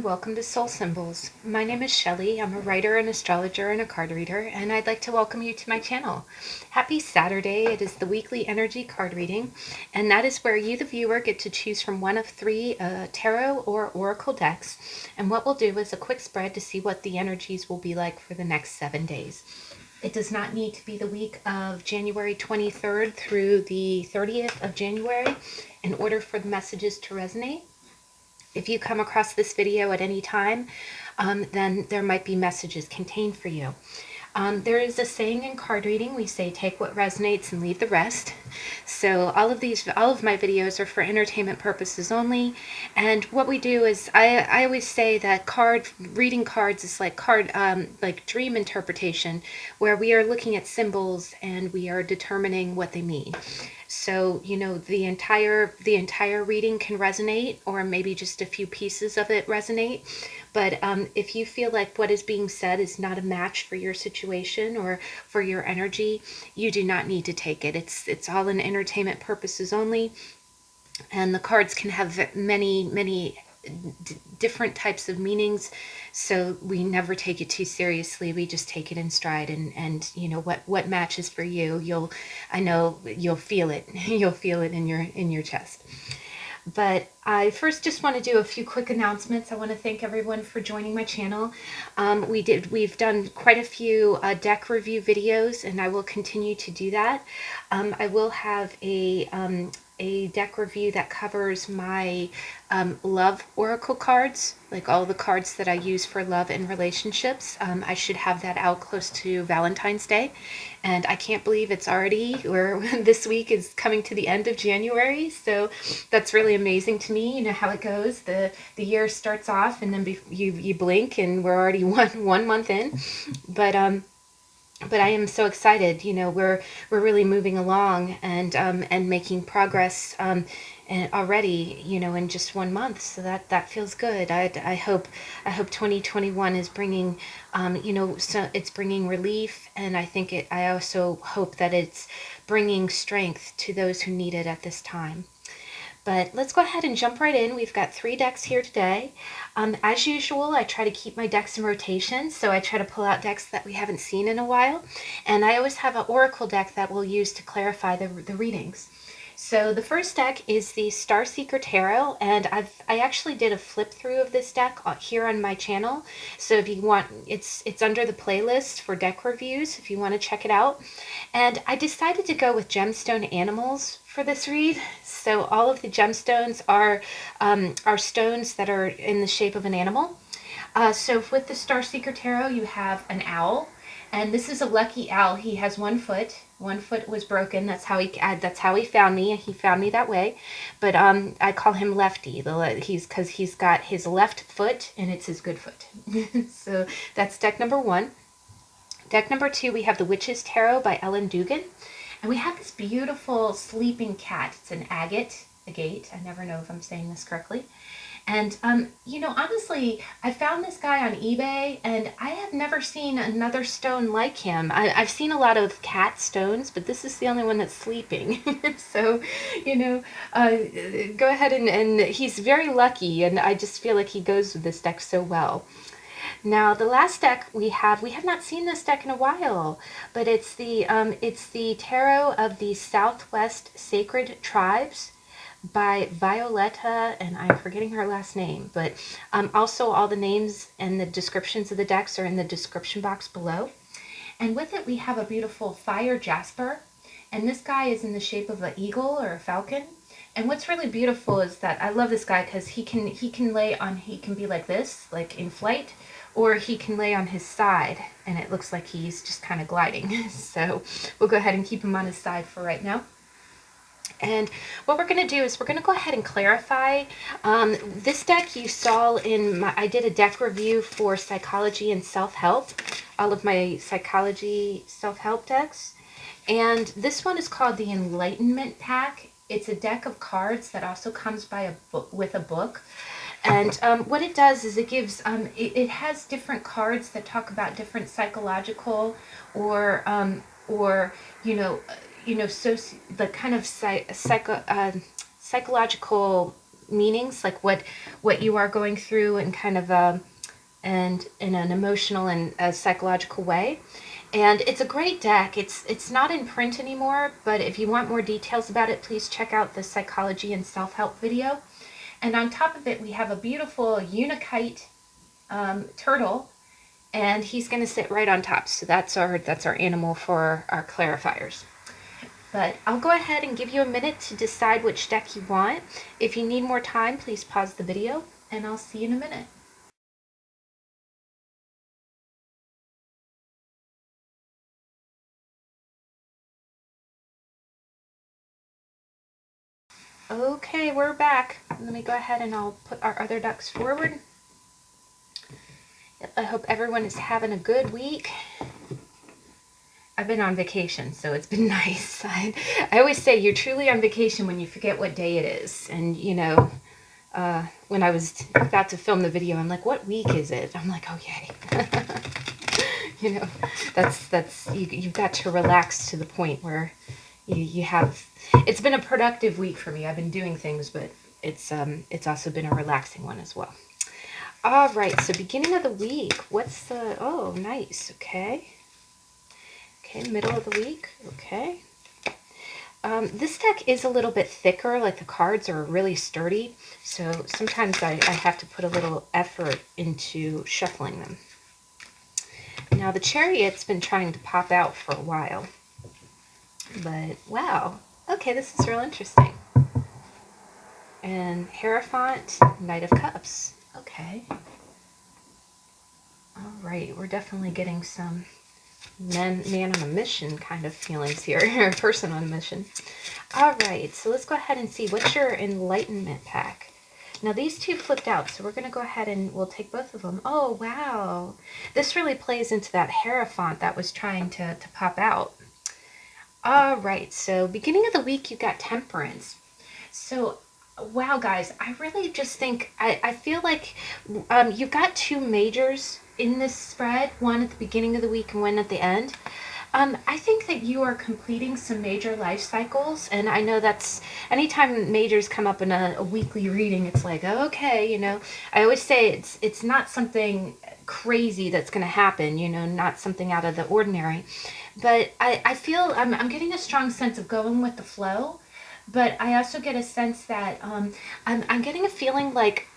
and welcome to Soul Symbols. My name is Shelley. I'm a writer, an astrologer, and a card reader, and I'd like to welcome you to my channel. Happy Saturday. It is the weekly energy card reading, and that is where you, the viewer, get to choose from one of three tarot or oracle decks. And what we'll do is a quick spread to see what the energies will be like for the next 7 days. It does not need to be the week of January 23rd through the 30th of January in order for the messages to resonate. If you come across this video at any time, then there might be messages contained for you. There is a saying in card reading, we say take what resonates and leave the rest. So all of my videos are for entertainment purposes only. And what we do is, I always say that reading cards is like like dream interpretation, where we are looking at symbols and we are determining what they mean. So, you know, the entire reading can resonate, or maybe just a few pieces of it resonate. But if you feel like what is being said is not a match for your situation or for your energy, you do not need to take it. It's all in entertainment purposes only. And the cards can have many different types of meanings, so we never take it too seriously. We just take it in stride, and you know what matches for you. I know you'll feel it. You'll feel it in your chest. But I first just want to do a few quick announcements. I want to thank everyone for joining my channel. We've done quite a few deck review videos, and I will continue to do that. I will have a deck review that covers my love oracle cards, like all the cards that I use for love and relationships. I should have that out close to Valentine's Day, and I can't believe it's already, or this week is coming to the end of January, so that's really amazing to me. You know how it goes. The year starts off, and then you blink and we're already one month in. But I am so excited. You know, we're really moving along and making progress and already, you know, in just 1 month. So that feels good. I hope 2021 is bringing, you know, so it's bringing relief, and I also hope that it's bringing strength to those who need it at this time. But let's go ahead and jump right in. We've got 3 decks here today. As usual, I try to keep my decks in rotation, so I try to pull out decks that we haven't seen in a while. And I always have an oracle deck that we'll use to clarify the readings. So the first deck is the Starseeker Tarot, and I actually did a flip through of this deck here on my channel. So if you want, it's under the playlist for deck reviews if you want to check it out. And I decided to go with gemstone animals for this read. So all of the gemstones are stones that are in the shape of an animal. So with the Starseeker Tarot, you have an owl, and this is a lucky owl. He has 1 foot. 1 foot was broken. That's how he found me. He found me that way. But I call him Lefty. Because he's got his left foot, and it's his good foot. So that's deck number 1. Deck number 2, we have the Witch's Tarot by Ellen Dugan. And we have this beautiful sleeping cat. It's an agate. I never know if I'm saying this correctly. And, you know, honestly, I found this guy on eBay, and I have never seen another stone like him. I've seen a lot of cat stones, but this is the only one that's sleeping. So, you know, go ahead and he's very lucky, and I just feel like he goes with this deck so well. Now, the last deck we have not seen this deck in a while, but it's the Tarot of the Southwest Sacred Tribes by Violeta, and I'm forgetting her last name, but also all the names and the descriptions of the decks are in the description box below. And with it, we have a beautiful fire jasper, and this guy is in the shape of an eagle or a falcon. And what's really beautiful is that I love this guy because he can be like this, like in flight, or he can lay on his side, and it looks like he's just kind of gliding. So we'll go ahead and keep him on his side for right now. And what we're going to do is we're going to go ahead and clarify. This deck you saw I did a deck review for psychology and self-help, all of my psychology self-help decks. And this one is called the Enlightenment pack. It's a deck of cards that also comes with a book. And what it does is it gives, it has different cards that talk about different psychological or so the kind of psychological meanings, like what you are going through in kind of and in an emotional and a psychological way. And it's a great deck. It's not in print anymore, but if you want more details about it, please check out the psychology and self-help video. And on top of it, we have a beautiful Unikite turtle, and he's going to sit right on top. So that's our animal for our clarifiers. But I'll go ahead and give you a minute to decide which deck you want. If you need more time, please pause the video, and I'll see you in a minute. Okay, we're back. Let me go ahead and I'll put our other ducks forward. Yep, I hope everyone is having a good week. I've been on vacation, so it's been nice. I always say you're truly on vacation when you forget what day it is. And, you know, when I was about to film the video, I'm like, what week is it? I'm like, oh, yay. You know, you've got to relax to the point where you have, it's been a productive week for me. I've been doing things, but it's also been a relaxing one as well. All right, so beginning of the week, what's the, oh, nice, okay. Okay, middle of the week, okay. This deck is a little bit thicker, like the cards are really sturdy, so sometimes I have to put a little effort into shuffling them. Now the Chariot's been trying to pop out for a while, but wow, okay, this is real interesting. And Hierophant, Knight of Cups, okay. All right, we're definitely getting some man on a mission kind of feelings here, or person on a mission. All right, so let's go ahead and see what's your Enlightenment pack. Now these two flipped out, so we're going to go ahead and we'll take both of them. Oh, wow. This really plays into that Hierophant that was trying to pop out. All right, so beginning of the week, you got Temperance. So, wow, guys, I really just think, I feel like you've got two majors in this spread, one at the beginning of the week and one at the end. I think that you are completing some major life cycles, and I know that's, anytime majors come up in a weekly reading, it's like, okay, you know, I always say it's not something crazy that's going to happen, you know, not something out of the ordinary, but I feel I'm getting a strong sense of going with the flow, but I also get a sense that I'm getting a feeling like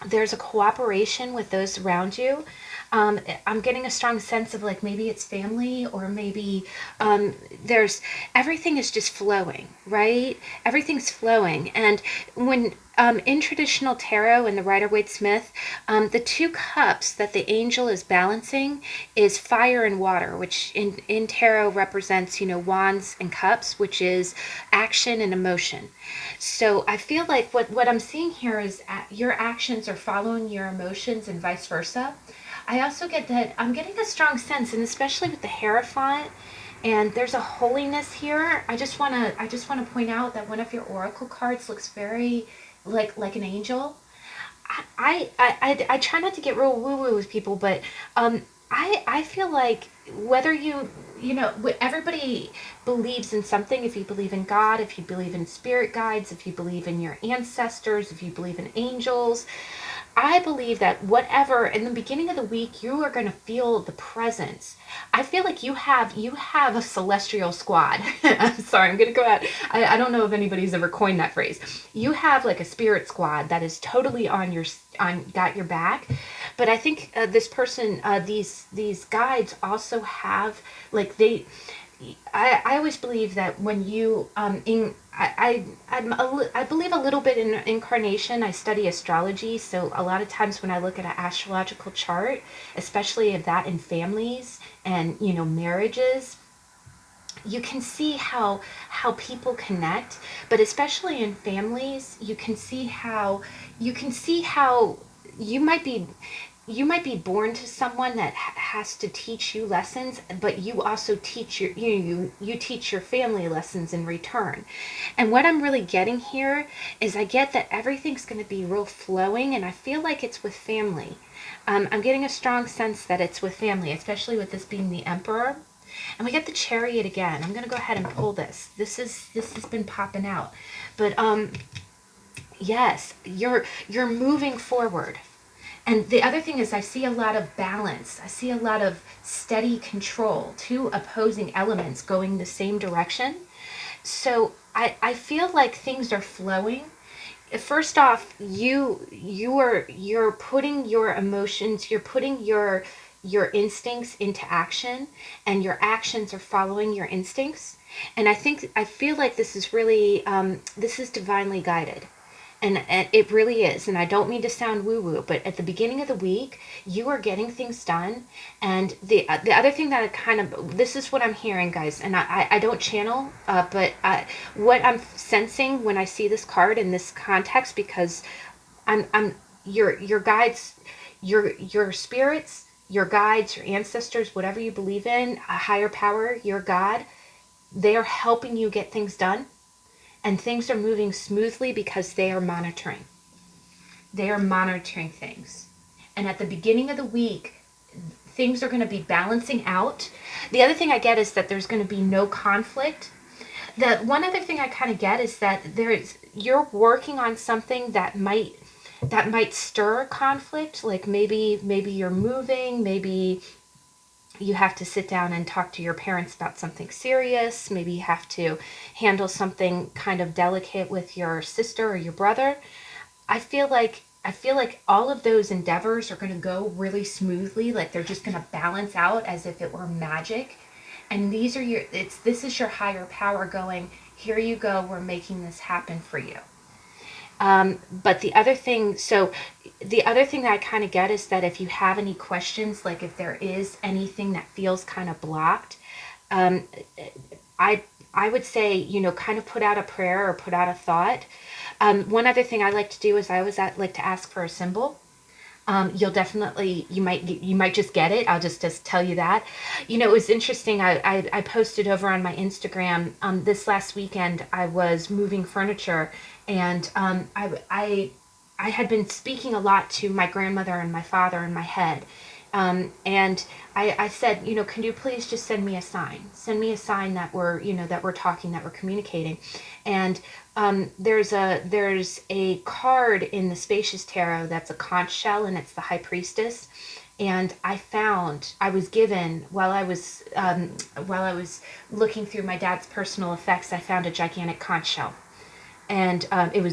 there's a cooperation with those around you. I'm getting a strong sense of like maybe it's family, or maybe there's, everything is just flowing, right? Everything's flowing. And when in traditional tarot and the Rider-Waite-Smith, the two cups that the angel is balancing is fire and water, which in tarot represents, you know, wands and cups, which is action and emotion. So I feel like what I'm seeing here is your actions are following your emotions and vice versa. I also get that I'm getting a strong sense, and especially with the Hierophant, and there's a holiness here. I just want to point out that one of your oracle cards looks very like an angel. I try not to get real woo-woo with people, but I feel like whether you know, everybody believes in something. If you believe in God, if you believe in spirit guides, if you believe in your ancestors, if you believe in angels, I believe that whatever, in the beginning of the week, you are going to feel the presence. I feel like you have a celestial squad. I'm sorry, I'm going to go out. I don't know if anybody's ever coined that phrase. You have like a spirit squad that is totally got your back. But I think this person, these guides also have, like, I always believe that when you I believe a little bit in incarnation. I study astrology, so a lot of times when I look at an astrological chart, especially of that in families and, you know, marriages, you can see how people connect, but especially in families, you can see how you might be born to someone that has to teach you lessons, but you also teach you teach your family lessons in return. And what I'm really getting here is I get that everything's going to be real flowing, and I feel like it's with family. I'm getting a strong sense that it's with family, especially with this being the Emperor. And we get the Chariot again. I'm going to go ahead and pull this. This has been popping out. But Yes, you're moving forward. And the other thing is I see a lot of balance. I see a lot of steady control, two opposing elements going the same direction. So I feel like things are flowing. First off, you're putting your emotions, you're putting your instincts into action, and your actions are following your instincts. And I feel like this is really this is divinely guided. And it really is. And I don't mean to sound woo woo, but at the beginning of the week, you are getting things done. And the other thing that I kind of, this is what I'm hearing, guys. And I don't channel, but what I'm sensing when I see this card in this context, because I'm your guides, your spirits, your guides, your ancestors, whatever you believe in, a higher power, your God, they are helping you get things done, and things are moving smoothly because they are monitoring. They are monitoring things. And at the beginning of the week, things are going to be balancing out. The other thing I get is that there's going to be no conflict. The one other thing I kind of get is that you're working on something that might stir conflict, like maybe you're moving, maybe you have to sit down and talk to your parents about something serious. Maybe you have to handle something kind of delicate with your sister or your brother. I feel like all of those endeavors are going to go really smoothly, like they're just going to balance out as if it were magic. And this is your higher power going, here you go, we're making this happen for you. But the other thing that I kind of get is that if you have any questions, like if there is anything that feels kind of blocked, um, I I would say, kind of put out a prayer or put out a thought. One other thing I like to do is I always like to ask for a symbol. You might just get it. I'll just tell you that. It was interesting. I posted over on my Instagram this last weekend. I was moving furniture, and I had been speaking a lot to my grandmother and my father in my head. And I said, can you please just send me a sign? Send me a sign that we're talking, that we're communicating. And there's a card in the Spacious Tarot that's a conch shell, and it's the High Priestess. And I was given while I was looking through my dad's personal effects, I found a gigantic conch shell, and it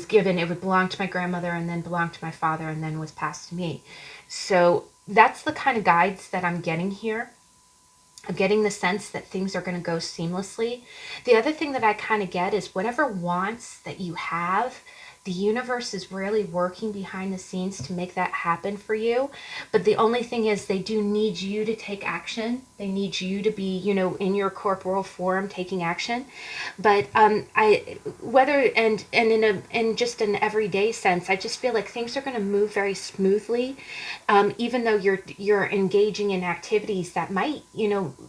would belong to my grandmother, and then belonged to my father, and then was passed to me. So that's the kind of guides that I'm getting here. I'm getting the sense that things are going to go seamlessly. The other thing that I kind of get is whatever wants that you have, the universe is really working behind the scenes to make that happen for you. But the only thing is, they do need you to take action. They need you to be, in your corporal form taking action. But I whether and in just an everyday sense, I just feel like things are going to move very smoothly, even though you're engaging in activities that might,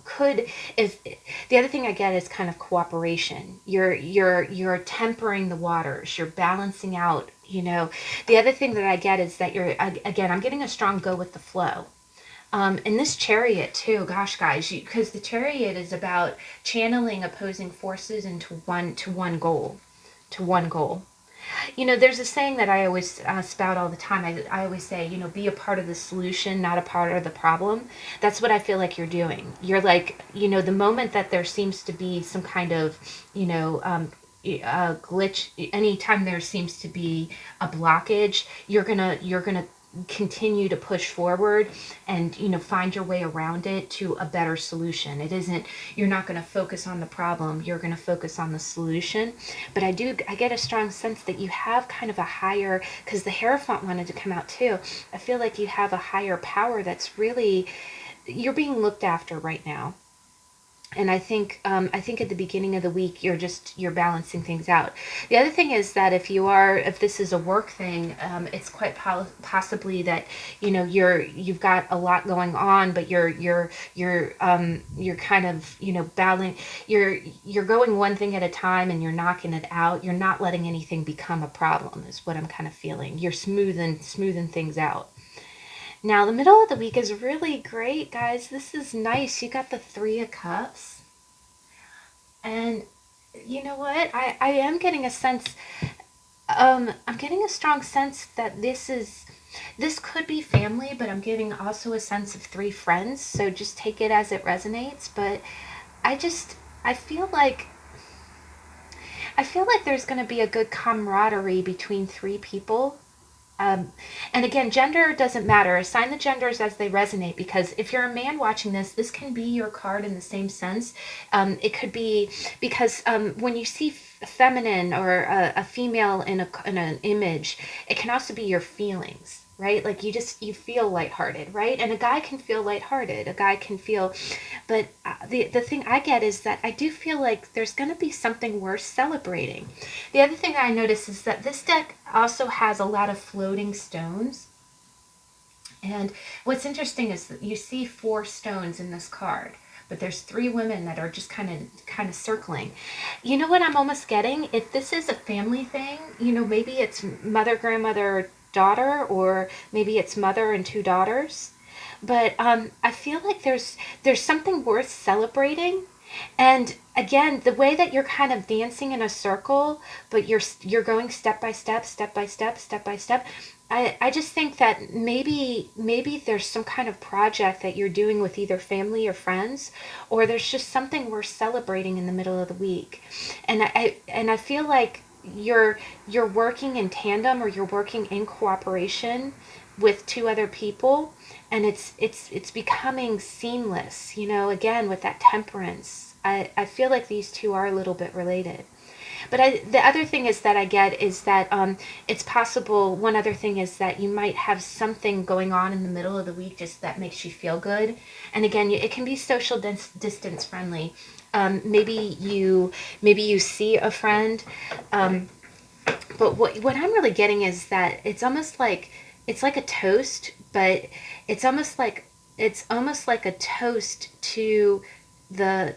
could, if the other thing I get is kind of cooperation. You're tempering the waters. You're balancing out. The other thing that I get is that again, I'm getting a strong go with the flow. And this chariot too, gosh, guys, because the chariot is about channeling opposing forces into one goal, to one goal. There's a saying that I always spout all the time. I always say, be a part of the solution, not a part of the problem. That's what I feel like you're doing. You're like, the moment that there seems to be some kind of, glitch, anytime there seems to be a blockage, you're gonna continue to push forward and find your way around it to a better solution. You're not going to focus on the problem, you're going to focus on the solution. But I get a strong sense that you have kind of a higher, because the Hierophant wanted to come out too. I feel like you have a higher power that's really, you're being looked after right now. And I think at the beginning of the week, you're balancing things out. The other thing is that if this is a work thing, it's quite possibly that you've got a lot going on, but you're kind of battling. You're going one thing at a time, and you're knocking it out. You're not letting anything become a problem, is what I'm kind of feeling. You're smoothing things out. Now, the middle of the week is really great, guys. This is nice. You got the Three of Cups. And you know what? I am getting a sense. I'm getting a strong sense that this could be family, but I'm getting also a sense of three friends. So just take it as it resonates. But I just I feel like there's going to be a good camaraderie between three people. Um, and again, gender doesn't matter. Assign the genders as they resonate, because if you're a man watching this can be your card in the same sense. It could be because when you see feminine or a female in an image, it can also be your feelings, right? Like you feel lighthearted, right? And a guy can feel lighthearted. A guy can feel, but the thing I get is that I do feel like there's going to be something worth celebrating. The other thing that I notice is that this deck also has a lot of floating stones. And what's interesting is that you see four stones in this card, but there's three women that are just kind of circling. You know what I'm almost getting? If this is a family thing, maybe it's mother, grandmother, daughter, or maybe it's mother and two daughters. But I feel like there's something worth celebrating. And again, the way that you're kind of dancing in a circle, but you're going step by step, step by step, step by step. I just think that maybe there's some kind of project that you're doing with either family or friends, or there's just something worth celebrating in the middle of the week. And I feel like you're working in tandem, or you're working in cooperation with two other people, and it's becoming seamless, again with that temperance. I feel like these two are a little bit related. But the other thing is that I get is that it's possible. One other thing is that you might have something going on in the middle of the week just that makes you feel good. And again, it can be social distance friendly. Maybe you see a friend, but what I'm really getting is that it's like a toast, but it's almost like a toast to the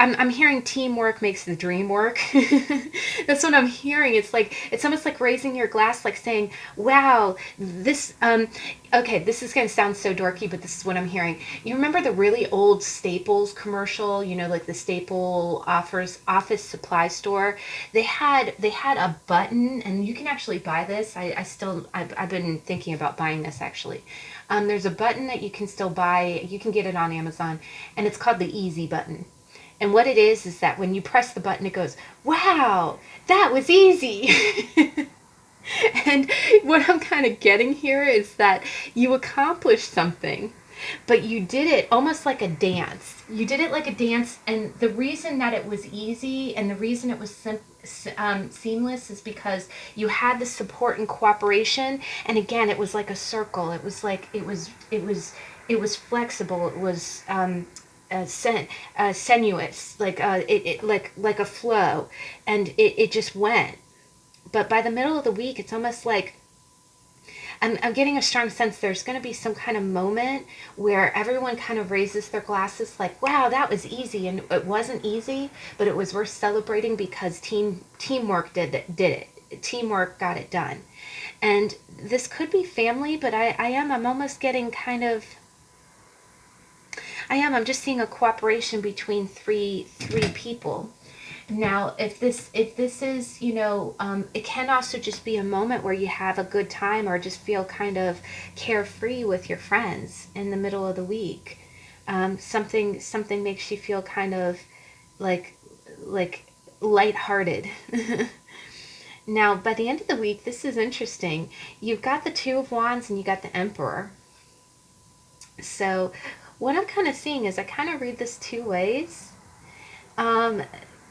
I'm hearing teamwork makes the dream work. That's what I'm hearing. It's almost like raising your glass, like saying, "Wow, this." Okay, this is gonna sound so dorky, but this is what I'm hearing. You remember the really old Staples commercial? Like the Staple offers office supply store. They had a button, and you can actually buy this. I've been thinking about buying this actually. There's a button that you can still buy. You can get it on Amazon, and it's called the Easy button. And what it is that when you press the button, it goes, "Wow, that was easy." And what I'm kind of getting here is that you accomplished something, but you did it almost like a dance. You did it like a dance, and the reason that it was easy and the reason it was seamless is because you had the support and cooperation. And again, it was like a circle. It was like it was flexible. It was sinuous, like a flow, and it just went. But by the middle of the week, it's almost like I'm getting a strong sense there's going to be some kind of moment where everyone kind of raises their glasses, like, "Wow, that was easy," and it wasn't easy, but it was worth celebrating because teamwork did it. Teamwork got it done. And this could be family, but I'm almost getting kind of I'm just seeing a cooperation between three people. Now, if this is, it can also just be a moment where you have a good time or just feel kind of carefree with your friends in the middle of the week. Something makes you feel kind of like like lighthearted. Now, by the end of the week, this is interesting. You've got the Two of Wands and you got the Emperor. So what I'm kind of seeing is I kind of read this two ways. Um,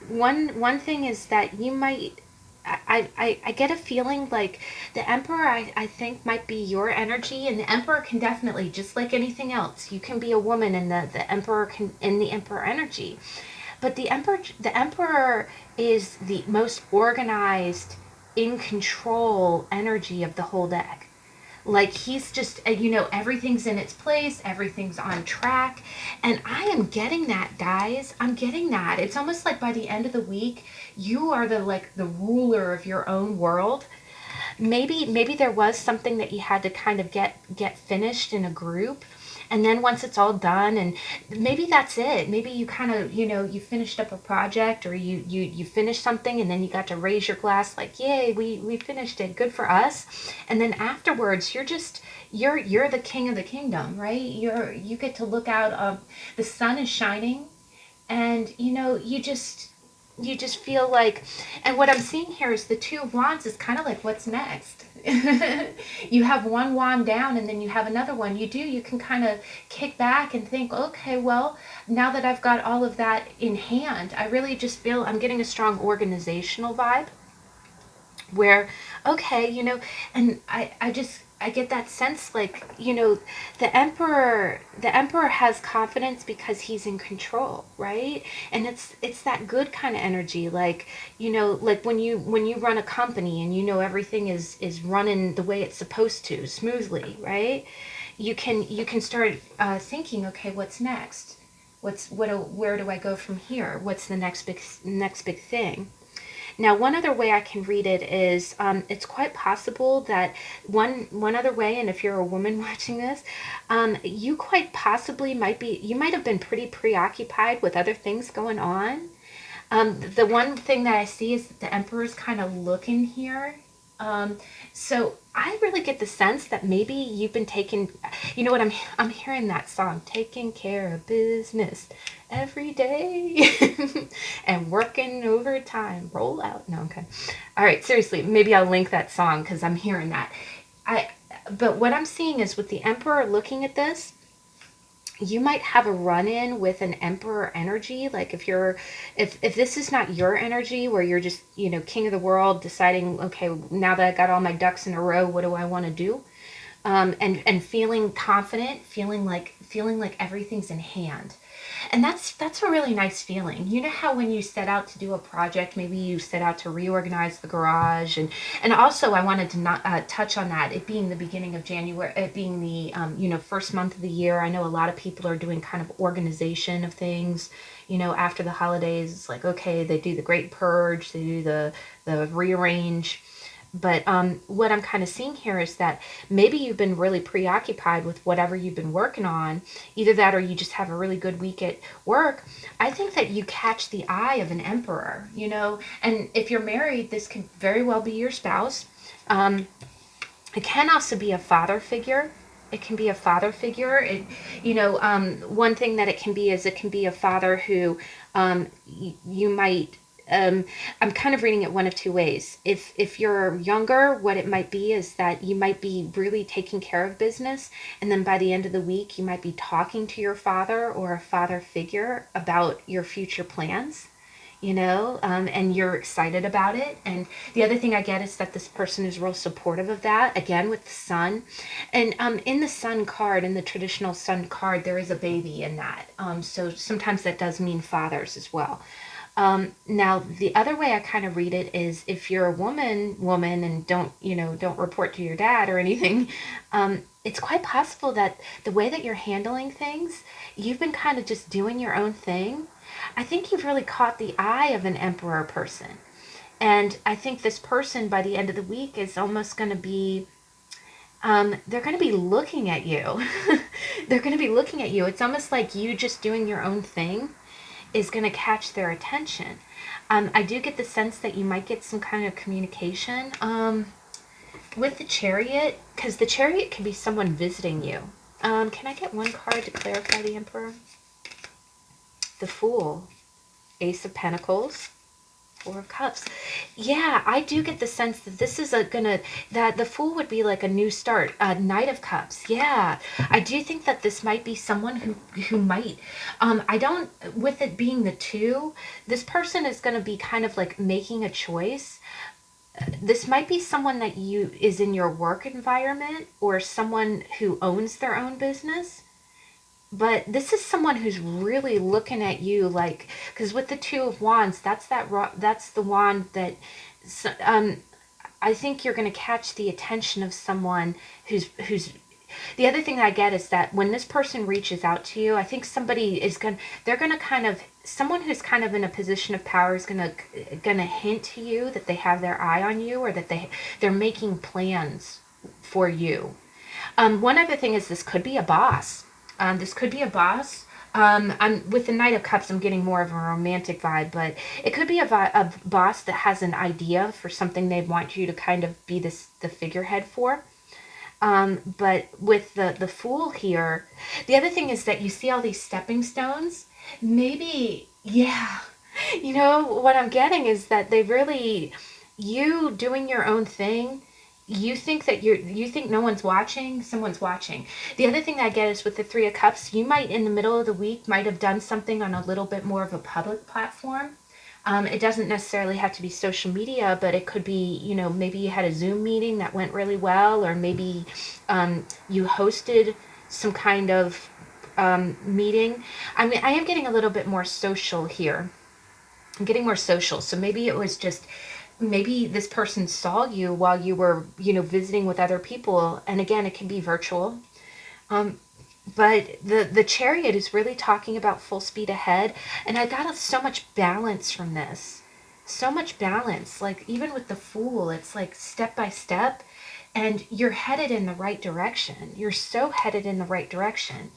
one thing is that you might I get a feeling like the Emperor I think might be your energy, and the Emperor can definitely, just like anything else, you can be a woman and the Emperor can in the Emperor energy. But the Emperor is the most organized, in control energy of the whole deck. Like he's just, everything's in its place, everything's on track. And I am getting that, guys. I'm getting that. It's almost like by the end of the week, you are the ruler of your own world. Maybe there was something that you had to kind of get finished in a group, And then once it's all done, and maybe that's it. Maybe you kind of, you finished up a project, or you finished something, and then you got to raise your glass like, yay, we finished it. Good for us. And then afterwards, you're the king of the kingdom, right? You get to look out of the sun is shining, and you just feel like, and what I'm seeing here is the Two of Wands is kind of like, what's next? You have one wand down, and then you have another one. You can kind of kick back and think, okay, well, now that I've got all of that in hand, I really just feel I'm getting a strong organizational vibe where, okay, and I get that sense, like, the emperor has confidence because he's in control, right? And it's that good kind of energy, like, like when you run a company, and everything is running the way it's supposed to, smoothly, right? You can start thinking, okay, what's next? Where do I go from here? What's the next big thing? Now, one other way I can read it is, it's quite possible that one other way, and if you're a woman watching this, you quite possibly you might have been pretty preoccupied with other things going on. The one thing that I see is that the Emperor's kind of looking here. Um, so I really get the sense that maybe you've been taking, what I'm hearing that song, taking care of business every day and working overtime. Roll out. No, okay. All right, seriously, maybe I'll link that song because I'm hearing that. I, but what I'm seeing is with the Emperor looking at this, you might have a run-in with an emperor energy, like if this is not your energy, where you're just king of the world, deciding, okay, now that I got all my ducks in a row, what do I want to do? And feeling confident, feeling like everything's in hand. And that's a really nice feeling. You know how when you set out to do a project, maybe you set out to reorganize the garage, and also I wanted to not touch on that. It being the beginning of January, it being the first month of the year. I know a lot of people are doing kind of organization of things. After the holidays, it's like, okay, they do the great purge, they do the rearrange. But what I'm kind of seeing here is that maybe you've been really preoccupied with whatever you've been working on, either that or you just have a really good week at work. I think that you catch the eye of an emperor, and if you're married, this could very well be your spouse. It can also be a father figure. It can be a father figure. One thing that it can be is it can be a father who you might. I'm kind of reading it one of two ways. If you're younger, what it might be is that you might be really taking care of business, and then by the end of the week, you might be talking to your father or a father figure about your future plans, and you're excited about it. And the other thing I get is that this person is real supportive of that, again, with the sun. And in the sun card, in the traditional sun card, there is a baby in that. So sometimes that does mean fathers as well. Now, the other way I kind of read it is, if you're a woman, and don't report to your dad or anything, it's quite possible that the way that you're handling things, you've been kind of just doing your own thing. I think you've really caught the eye of an emperor person. And I think this person, by the end of the week, is almost going to be, they're going to be looking at you. They're going to be looking at you. It's almost like you just doing your own thing is going to catch their attention. I do get the sense that you might get some kind of communication with the Chariot, because the Chariot can be someone visiting you. Can I get one card to clarify the Emperor? The Fool, Ace of Pentacles, Four of Cups. Yeah, I do get the sense that this is that the Fool would be like a new start. Knight of Cups. Yeah, I do think that this might be someone who might. I don't. With it being the two, this person is going to be kind of like making a choice. This might be someone that is in your work environment, or someone who owns their own business. But this is someone who's really looking at you, like, because with the Two of Wands, that's the wand that, I think you're going to catch the attention of someone who's. The other thing that I get is that when this person reaches out to you, I think they're going to kind of, someone who's kind of in a position of power is going to hint to you that they have their eye on you, or that they're making plans for you. One other thing is, this could be a boss. This could be a boss. I'm with the Knight of Cups. I'm getting more of a romantic vibe, but it could be a boss that has an idea for something they want you to kind of be the figurehead for. But with the Fool here, the other thing is that you see all these stepping stones. Maybe, yeah. You know, what I'm getting is that they really, you doing your own thing, you think that you think no one's watching, someone's watching. The other thing that I get is with the Three of Cups, you might in the middle of the week might have done something on a little bit more of a public platform. It doesn't necessarily have to be social media, but it could be, you know, maybe you had a Zoom meeting that went really well, or maybe you hosted some kind of meeting. I mean, I am getting a little bit more social here. I'm getting more social. So maybe it was just, maybe this person saw you while you were, you know, visiting with other people. And again, it can be virtual. Um, but the Chariot is really talking about full speed ahead, and I got so much balance from this. So much balance. Like even with the Fool, it's like step by step, and you're headed in the right direction. You're so headed in the right direction.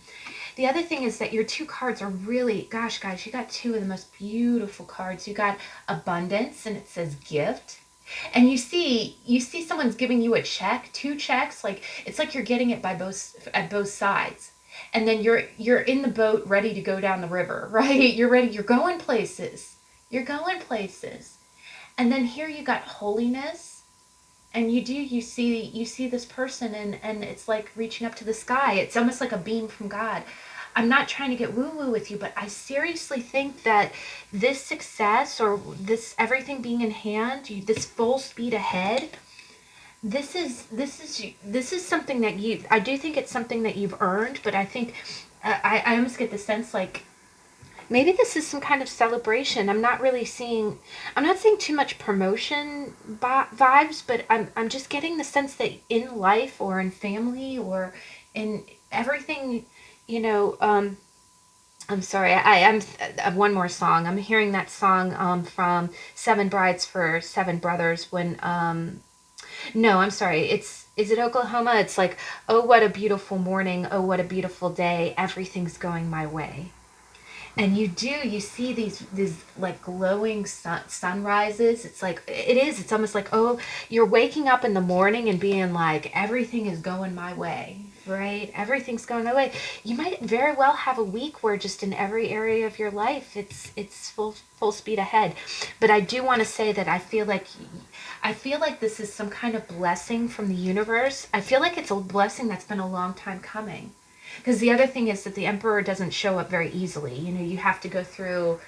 The other thing is that your two cards are really, gosh, guys, you got two of the most beautiful cards. You got Abundance, and it says gift. And you see someone's giving you a check, two checks, like it's like you're getting it by both at both sides. And then you're in the boat ready to go down the river, right? You're ready, you're going places. You're going places. And then here you got holiness, and you see this person, and it's like reaching up to the sky. It's almost like a beam from God. I'm not trying to get woo woo with you, but I seriously think that this success, or this everything being in hand, this full speed ahead, this is something that you, I do think it's something that you've earned. But I think I almost get the sense like maybe this is some kind of celebration. I'm not seeing too much promotion vibes, but I'm just getting the sense that in life, or in family, or in everything, you know, I'm sorry. I'm one more song. I'm hearing that song from Seven Brides for Seven Brothers. When no, I'm sorry. Is it Oklahoma? It's like, oh, what a beautiful morning. Oh, what a beautiful day. Everything's going my way. And you see these like glowing sunrises. It's like, it's almost like, oh, you're waking up in the morning and being like, everything is going my way, right? Everything's going my way. You might very well have a week where just in every area of your life it's full speed ahead. But I do want to say that I feel like this is some kind of blessing from the universe. I feel like it's a blessing that's been a long time coming. Because the other thing is that the Emperor doesn't show up very easily. You know, you have to go through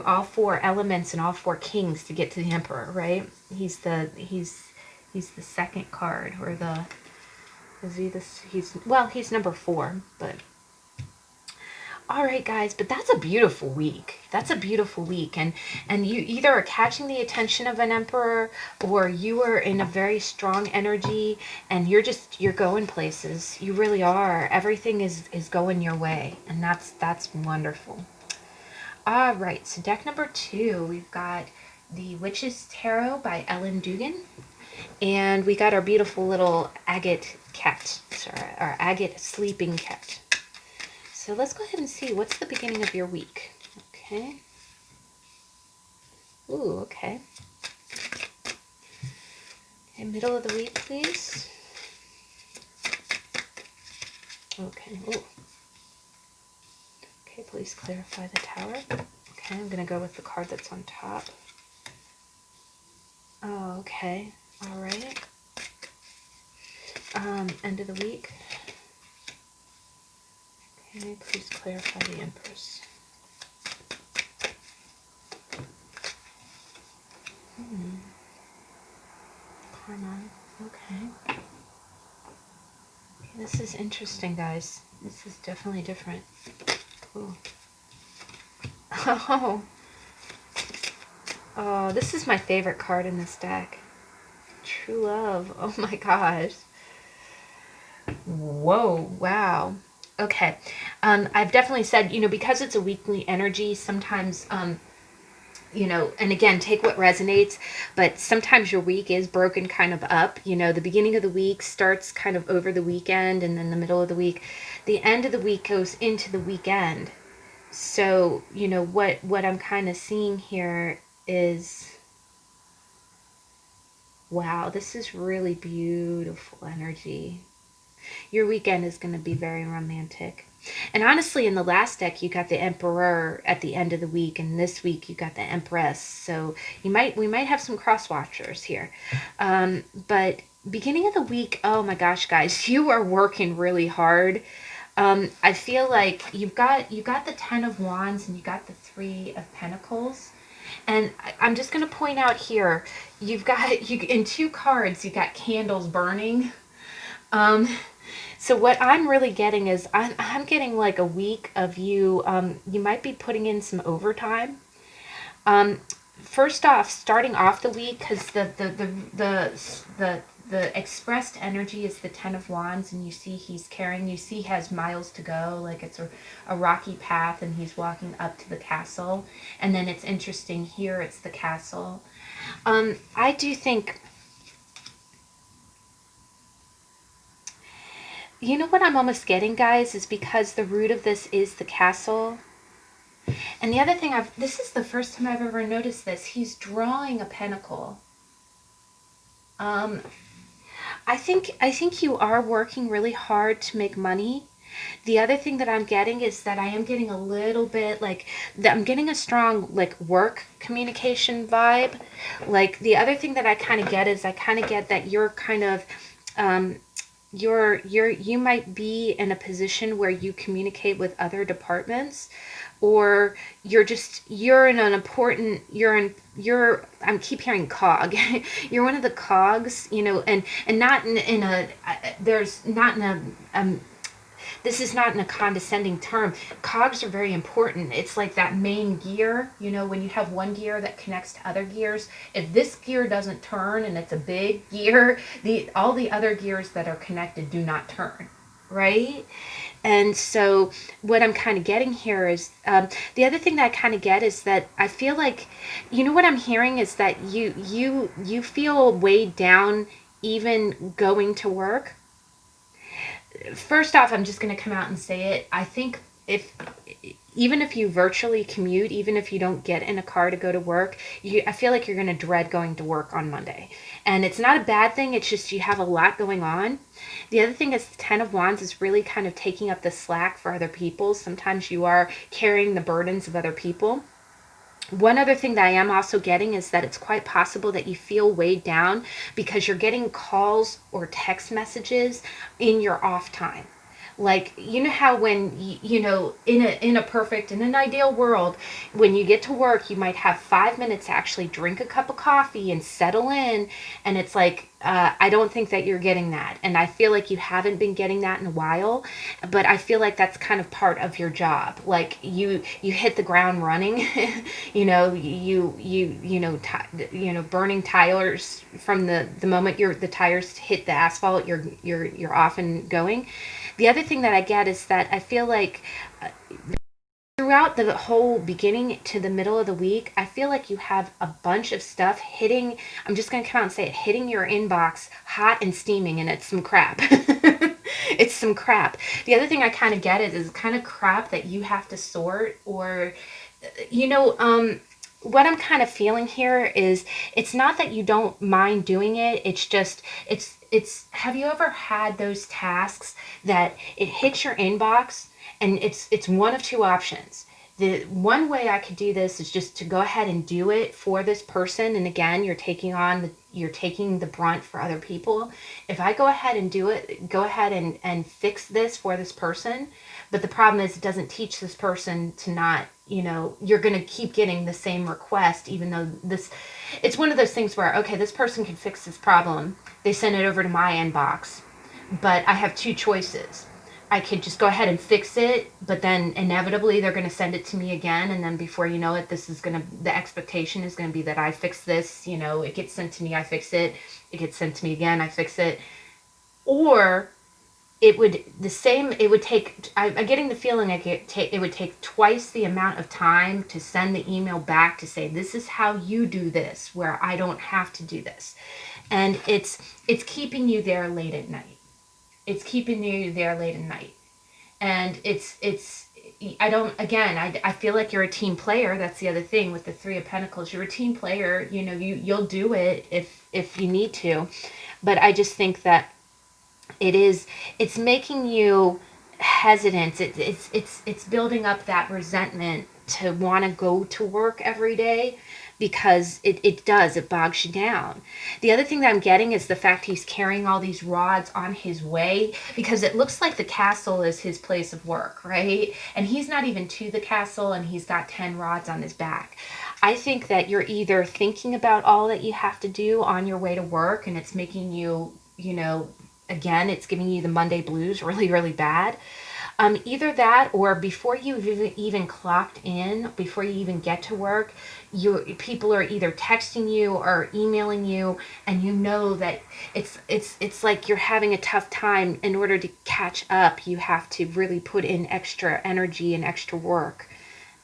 all four elements and all four kings to get to the Emperor, right? He's the second card, or the is he this he's number 4, but all right, guys, but that's a beautiful week. That's a beautiful week. And you either are catching the attention of an emperor, or you are in a very strong energy, and you're going places. You really are. Everything is going your way, and that's wonderful. All right, so deck number 2, we've got the Witch's Tarot by Ellen Dugan, and we got our beautiful little agate cat, sorry, our agate sleeping cat. So let's go ahead and see what's the beginning of your week. Okay. Ooh, okay. Okay, middle of the week, please. Okay. Ooh. Okay, please clarify the Tower. Okay, I'm going to go with the card that's on top. Oh, okay. All right. End of the week. Okay, please clarify the Empress. Karma. Okay. This is interesting, guys. This is definitely different. Ooh. Oh. Oh, this is my favorite card in this deck. True love. Oh my gosh. Whoa. Wow. Okay. I've definitely said, because it's a weekly energy, sometimes and again, take what resonates, but sometimes your week is broken kind of up. The beginning of the week starts kind of over the weekend, and then the middle of the week, the end of the week goes into the weekend. So, what I'm kind of seeing here is, wow, this is really beautiful energy. Your weekend is going to be very romantic. And honestly, in the last deck, you got the Emperor at the end of the week, and this week you got the Empress. So we might have some cross watchers here. But beginning of the week, oh my gosh, guys, you are working really hard. I feel like you got the Ten of Wands and you got the Three of Pentacles. And I'm just going to point out here, you've got you in two cards, you got candles burning. Um, so what I'm really getting is I'm getting like a week of you. You might be putting in some overtime. Um, First off, starting off the week, because the expressed energy is the Ten of Wands, and you see he's carrying. You see he has miles to go, like it's a rocky path, and he's walking up to the castle. And then it's interesting here. It's the castle. I do think. You know what I'm almost getting, guys, is because the root of this is the castle. And the other thing this is the first time I've ever noticed this. He's drawing a pentacle. Um, I think you are working really hard to make money. The other thing that I'm getting is that I am getting a little bit like I'm getting a strong like work communication vibe. Like the other thing that I kind of get is I kind of get that you're kind of um, you might be in a position where you communicate with other departments, or you're in an important you're I'm keep hearing cog. You're one of the cogs, and not in a there's not in a this is not in a condescending term. Cogs are very important. It's like that main gear, when you have one gear that connects to other gears. If this gear doesn't turn and it's a big gear, all the other gears that are connected do not turn, right? And so what I'm kind of getting here is the other thing that I kind of get is that I feel like, what I'm hearing is that you feel weighed down even going to work. First off, I'm just going to come out and say it. I think even if you virtually commute, even if you don't get in a car to go to work, I feel like you're going to dread going to work on Monday. And it's not a bad thing. It's just you have a lot going on. The other thing is the Ten of Wands is really kind of taking up the slack for other people. Sometimes you are carrying the burdens of other people. One other thing that I am also getting is that it's quite possible that you feel weighed down because you're getting calls or text messages in your off time. Like, how when in an ideal world, when you get to work, you might have 5 minutes to actually drink a cup of coffee and settle in, and it's like I don't think that you're getting that, and I feel like you haven't been getting that in a while. But I feel like that's kind of part of your job. Like you hit the ground running. Burning tires from the moment the tires hit the asphalt, you're off and going. The other thing that I get is that I feel like throughout the whole beginning to the middle of the week, I feel like you have a bunch of stuff hitting. I'm just going to come out and say it, hitting your inbox hot and steaming, and it's some crap. It's some crap. The other thing I kind of get is kind of crap that you have to sort, or, what I'm kind of feeling here is it's not that you don't mind doing it. It's just, have you ever had those tasks that it hits your inbox and it's one of two options. The one way I could do this is just to go ahead and do it for this person. And again, you're taking the brunt for other people. If I go ahead and do it, go ahead and fix this for this person. But the problem is it doesn't teach this person to not, you're going to keep getting the same request, even though it's one of those things where, okay, this person can fix this problem. They send it over to my inbox, but I have two choices. I could just go ahead and fix it, but then inevitably they're going to send it to me again. And then before you know it, the expectation is going to be that I fix this, it gets sent to me, I fix it. It gets sent to me again, I fix it. Or it would the same it would take I'm getting the feeling it would take twice the amount of time to send the email back to say this is how you do this, where I don't have to do this. And it's keeping you there late at night. It's keeping you there late at night. And it's I don't again I feel like you're a team player. That's the other thing with the Three of Pentacles. You're a team player. You know, you'll do it if you need to. But I just think that it's making you hesitant. It's building up that resentment to want to go to work every day, because it bogs you down. The other thing that I'm getting is the fact he's carrying all these rods on his way, because it looks like the castle is his place of work, right? And he's not even to the castle, and he's got 10 rods on his back. I think that you're either thinking about all that you have to do on your way to work, and it's making you, again, it's giving you the Monday blues really, really bad. Either that, or before you've even clocked in, before you even get to work, people are either texting you or emailing you, and you know that it's like you're having a tough time. In order to catch up, you have to really put in extra energy and extra work.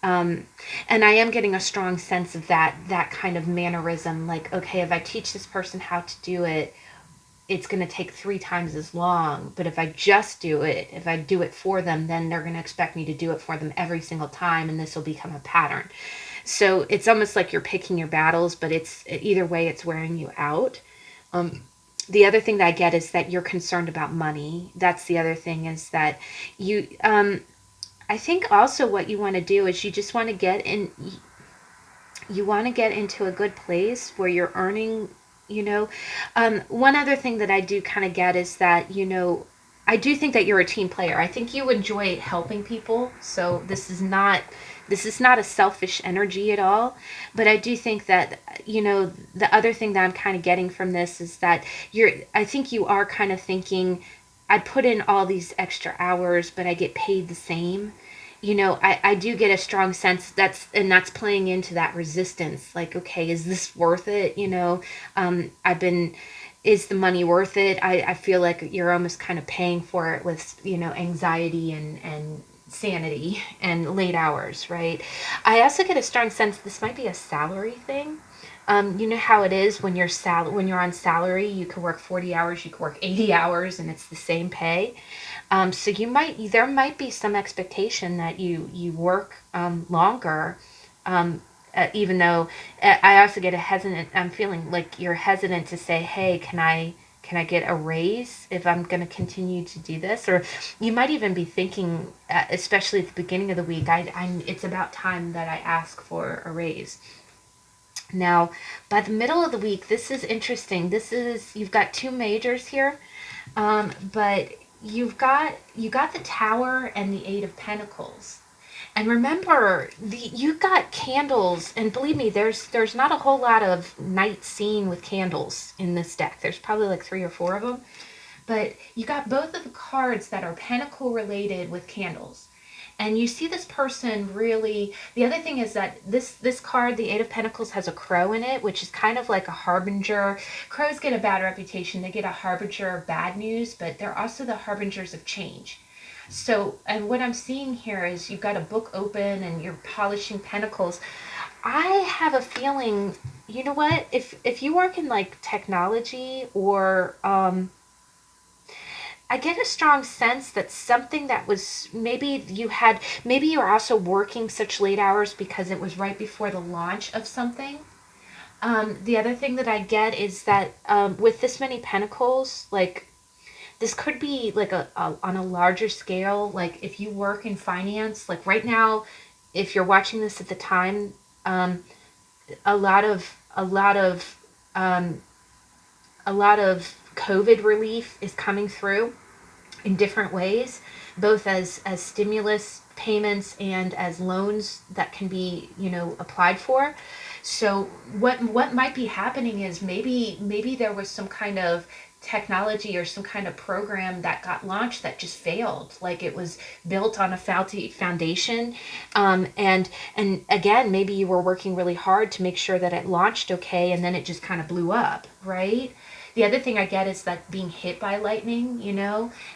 And I am getting a strong sense of that kind of mannerism. Like, okay, if I teach this person how to do it, it's going to take 3 times as long. But if I just do it, if I do it for them, then they're going to expect me to do it for them every single time, and this will become a pattern. So it's almost like you're picking your battles, but it's either way, it's wearing you out. The other thing that I get is that you're concerned about money. That's the other thing, is that you, I think also what you want to do is you just want to get in, you want to get into a good place where you're earning, one other thing that I do kind of get is that, I do think that you're a team player. I think you enjoy helping people. So this is not a selfish energy at all. But I do think that, the other thing that I'm kind of getting from this is that I think you are kind of thinking, I put in all these extra hours, but I get paid the same. I do get a strong sense that's playing into that resistance. Like, okay, is this worth it? Is the money worth it? I feel like you're almost kind of paying for it with, anxiety and sanity and late hours, right? I also get a strong sense this might be a salary thing. You know how it is when when you're on salary, you can work 40 hours, you can work 80 hours, and it's the same pay. So there might be some expectation that you work longer, even though I also get a hesitant. I'm feeling like you're hesitant to say, "Hey, can I get a raise if I'm going to continue to do this?" Or you might even be thinking, especially at the beginning of the week, it's about time that I ask for a raise. Now, by the middle of the week, this is interesting. You've got 2 majors here, but you got the Tower and the Eight of Pentacles. And remember, you got candles, and believe me, there's not a whole lot of night scene with candles in this deck. There's probably like 3 or 4 of them. But you got both of the cards that are pentacle related with candles. And you see this person really, the other thing is that this card, the Eight of Pentacles, has a crow in it, which is kind of like a harbinger. Crows get a bad reputation. They get a harbinger of bad news, but they're also the harbingers of change. So, and what I'm seeing here is you've got a book open and you're polishing pentacles. I have a feeling, you know what, if you work in like technology or I get a strong sense that something that was maybe you're also working such late hours because it was right before the launch of something. The other thing that I get is that with this many pentacles, like this could be like on a larger scale. Like if you work in finance, like right now, if you're watching this at the time, a lot of um, a lot of COVID relief is coming through in different ways, both as stimulus payments and as loans that can be, applied for. So what might be happening is maybe there was some kind of technology or some kind of program that got launched that just failed, like it was built on a faulty foundation, and again, maybe you were working really hard to make sure that it launched okay, and then it just kind of blew up, right? The other thing I get is that being hit by lightning,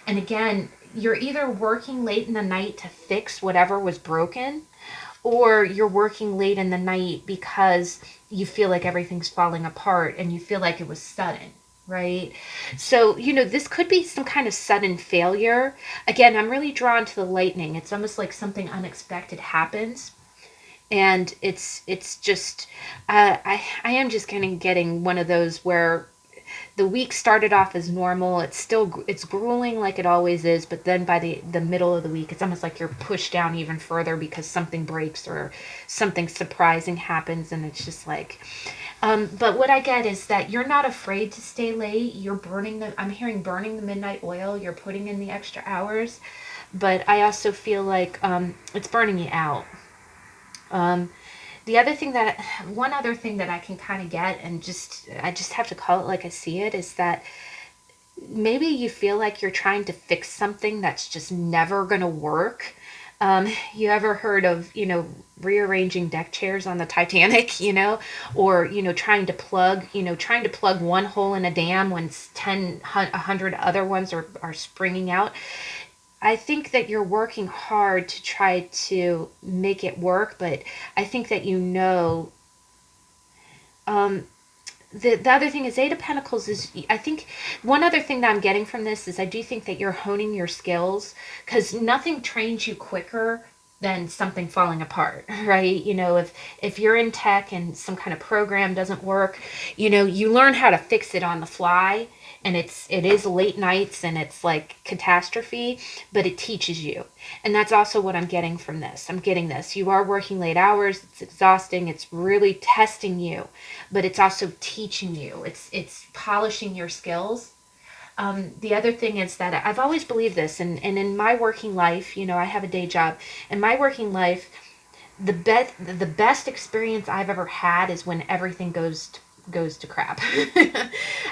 and again, you're either working late in the night to fix whatever was broken, or you're working late in the night because you feel like everything's falling apart and you feel like it was sudden, right? So, this could be some kind of sudden failure. Again, I'm really drawn to the lightning. It's almost like something unexpected happens. And it's just, I am just kind of getting one of those where the week started off as normal. It's grueling like it always is, but then by the middle of the week, it's almost like you're pushed down even further because something breaks or something surprising happens, and it's just like. But what I get is that you're not afraid to stay late. You're I'm hearing burning the midnight oil. You're putting in the extra hours, but I also feel like it's burning you out. Um, one other thing that I can kind of get, and I just have to call it like I see it, is that maybe you feel like you're trying to fix something that's just never going to work. You ever heard of, rearranging deck chairs on the Titanic, or, trying to plug one hole in a dam when 100 other ones are springing out. I think that you're working hard to try to make it work, but I think that um, the other thing is Eight of Pentacles is, I think, one other thing that I'm getting from this is I do think that you're honing your skills, because nothing trains you quicker than something falling apart, right? If you're in tech and some kind of program doesn't work, you learn how to fix it on the fly, and it is late nights and it's like catastrophe, but it teaches you. And that's also what I'm getting from this. I'm getting this. You are working late hours, it's exhausting, it's really testing you, but it's also teaching you. It's polishing your skills. The other thing is that I've always believed this, and in my working life, I have a day job. In my working life, the best experience I've ever had is when everything goes to crap.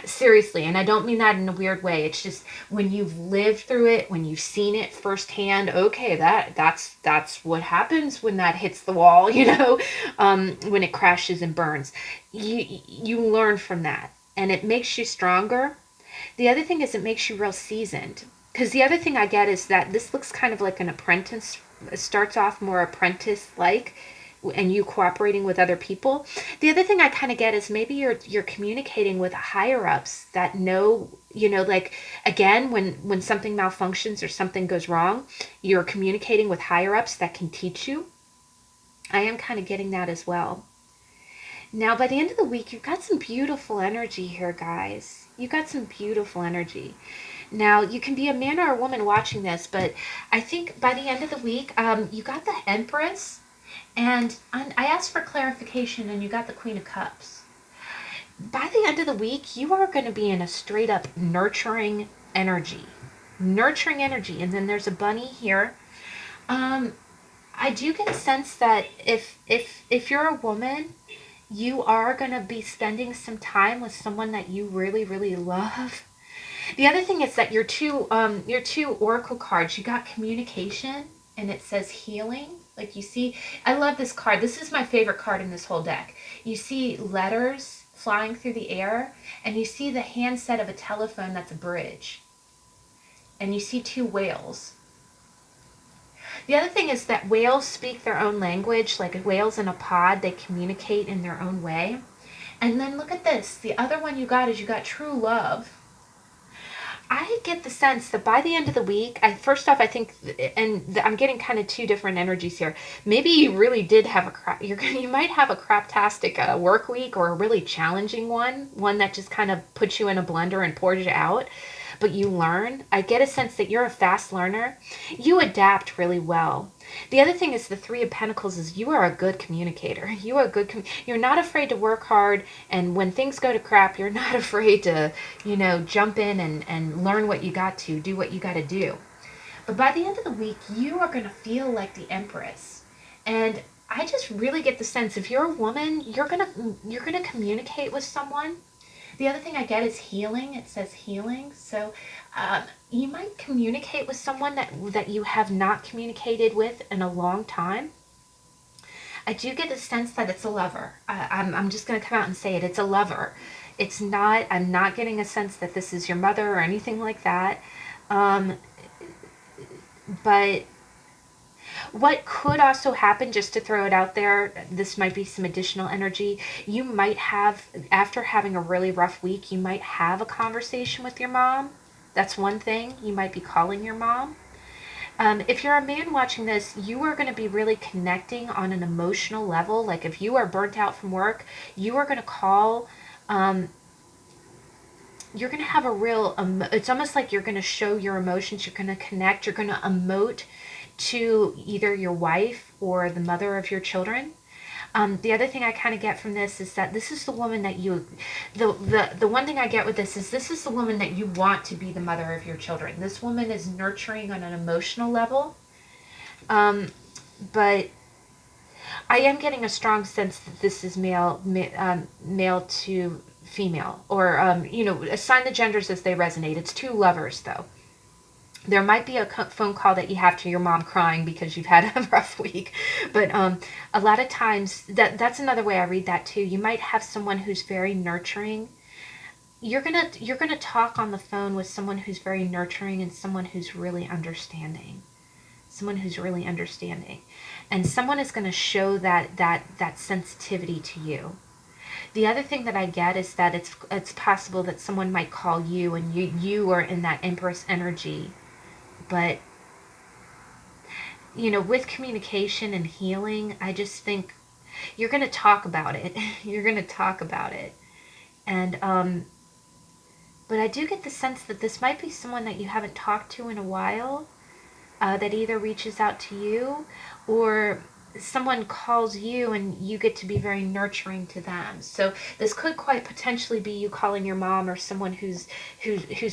Seriously, and I don't mean that in a weird way. It's just when you've lived through it, when you've seen it firsthand. Okay, that's what happens when that hits the wall. When it crashes and burns. You learn from that, and it makes you stronger. The other thing is it makes you real seasoned. Because the other thing I get is that this looks kind of like an apprentice. It starts off more apprentice-like, and you cooperating with other people. The other thing I kind of get is maybe you're communicating with higher ups that know, like, again, when something malfunctions or something goes wrong, you're communicating with higher ups that can teach you. I am kind of getting that as well. Now, by the end of the week, you've got some beautiful energy here, guys. You got some beautiful energy. Now, you can be a man or a woman watching this, but I think by the end of the week, you got the Empress, and I asked for clarification, and you got the Queen of Cups. By the end of the week, you are going to be in a straight up nurturing energy. Nurturing energy. And then there's a bunny here. I do get a sense that if you're a woman, you are going to be spending some time with someone that you really, really love. The other thing is that your two oracle cards, you got communication, and it says healing. Like, you see, I love this card. This is my favorite card in this whole deck. You see letters flying through the air, and you see the handset of a telephone that's a bridge. And you see two whales. The other thing is that whales speak their own language, like whales in a pod, they communicate in their own way. And then look at this. The other one you got is you got true love. I get the sense that by the end of the week, first off, I think, and I'm getting kind of two different energies here. Maybe you really did have you might have a craptastic work week, or a really challenging one that just kind of puts you in a blender and pours you out. But you learn. I get a sense that you're a fast learner. You adapt really well. The other thing is the Three of Pentacles is you are a good communicator. You are you're not afraid to work hard, and when things go to crap, you're not afraid to, jump in and learn what you got to, do what you got to do. But by the end of the week, you are going to feel like the Empress. And I just really get the sense if you're a woman, you're going to communicate with someone. The other thing I get is healing. It says healing. So you might communicate with someone that you have not communicated with in a long time. I do get the sense that it's a lover. I'm just going to come out and say it. It's a lover. It's not, I'm not getting a sense that this is your mother or anything like that. Um, but what could also happen, just to throw it out there, this might be some additional energy. You might have, after having a really rough week, you might have a conversation with your mom. That's one thing. You might be calling your mom. If you're a man watching this, you are going to be really connecting on an emotional level. Like if you are burnt out from work, you are going to call. Um, you're going to have a real, it's almost like you're going to show your emotions. You're going to connect. You're going to emote to either your wife or the mother of your children. The other thing I kind of get from this is that this is the woman that you, the one thing I get with this is the woman that you want to be the mother of your children. This woman is nurturing on an emotional level. But I am getting a strong sense that this is male to female, or assign the genders as they resonate. It's two lovers, though. There might be a phone call that you have to your mom crying because you've had a rough week, but a lot of times that's another way I read that too. You might have someone who's very nurturing. You're gonna talk on the phone with someone who's very nurturing and someone who's really understanding. Someone who's really understanding, and someone is going to show that sensitivity to you. The other thing that I get is that it's possible that someone might call you and you are in that Empress energy, but with communication and healing, I just think you're going to talk about it. You're going to talk about it, and but I do get the sense that this might be someone that you haven't talked to in a while, that either reaches out to you or someone calls you and you get to be very nurturing to them. So this could quite potentially be you calling your mom or someone who's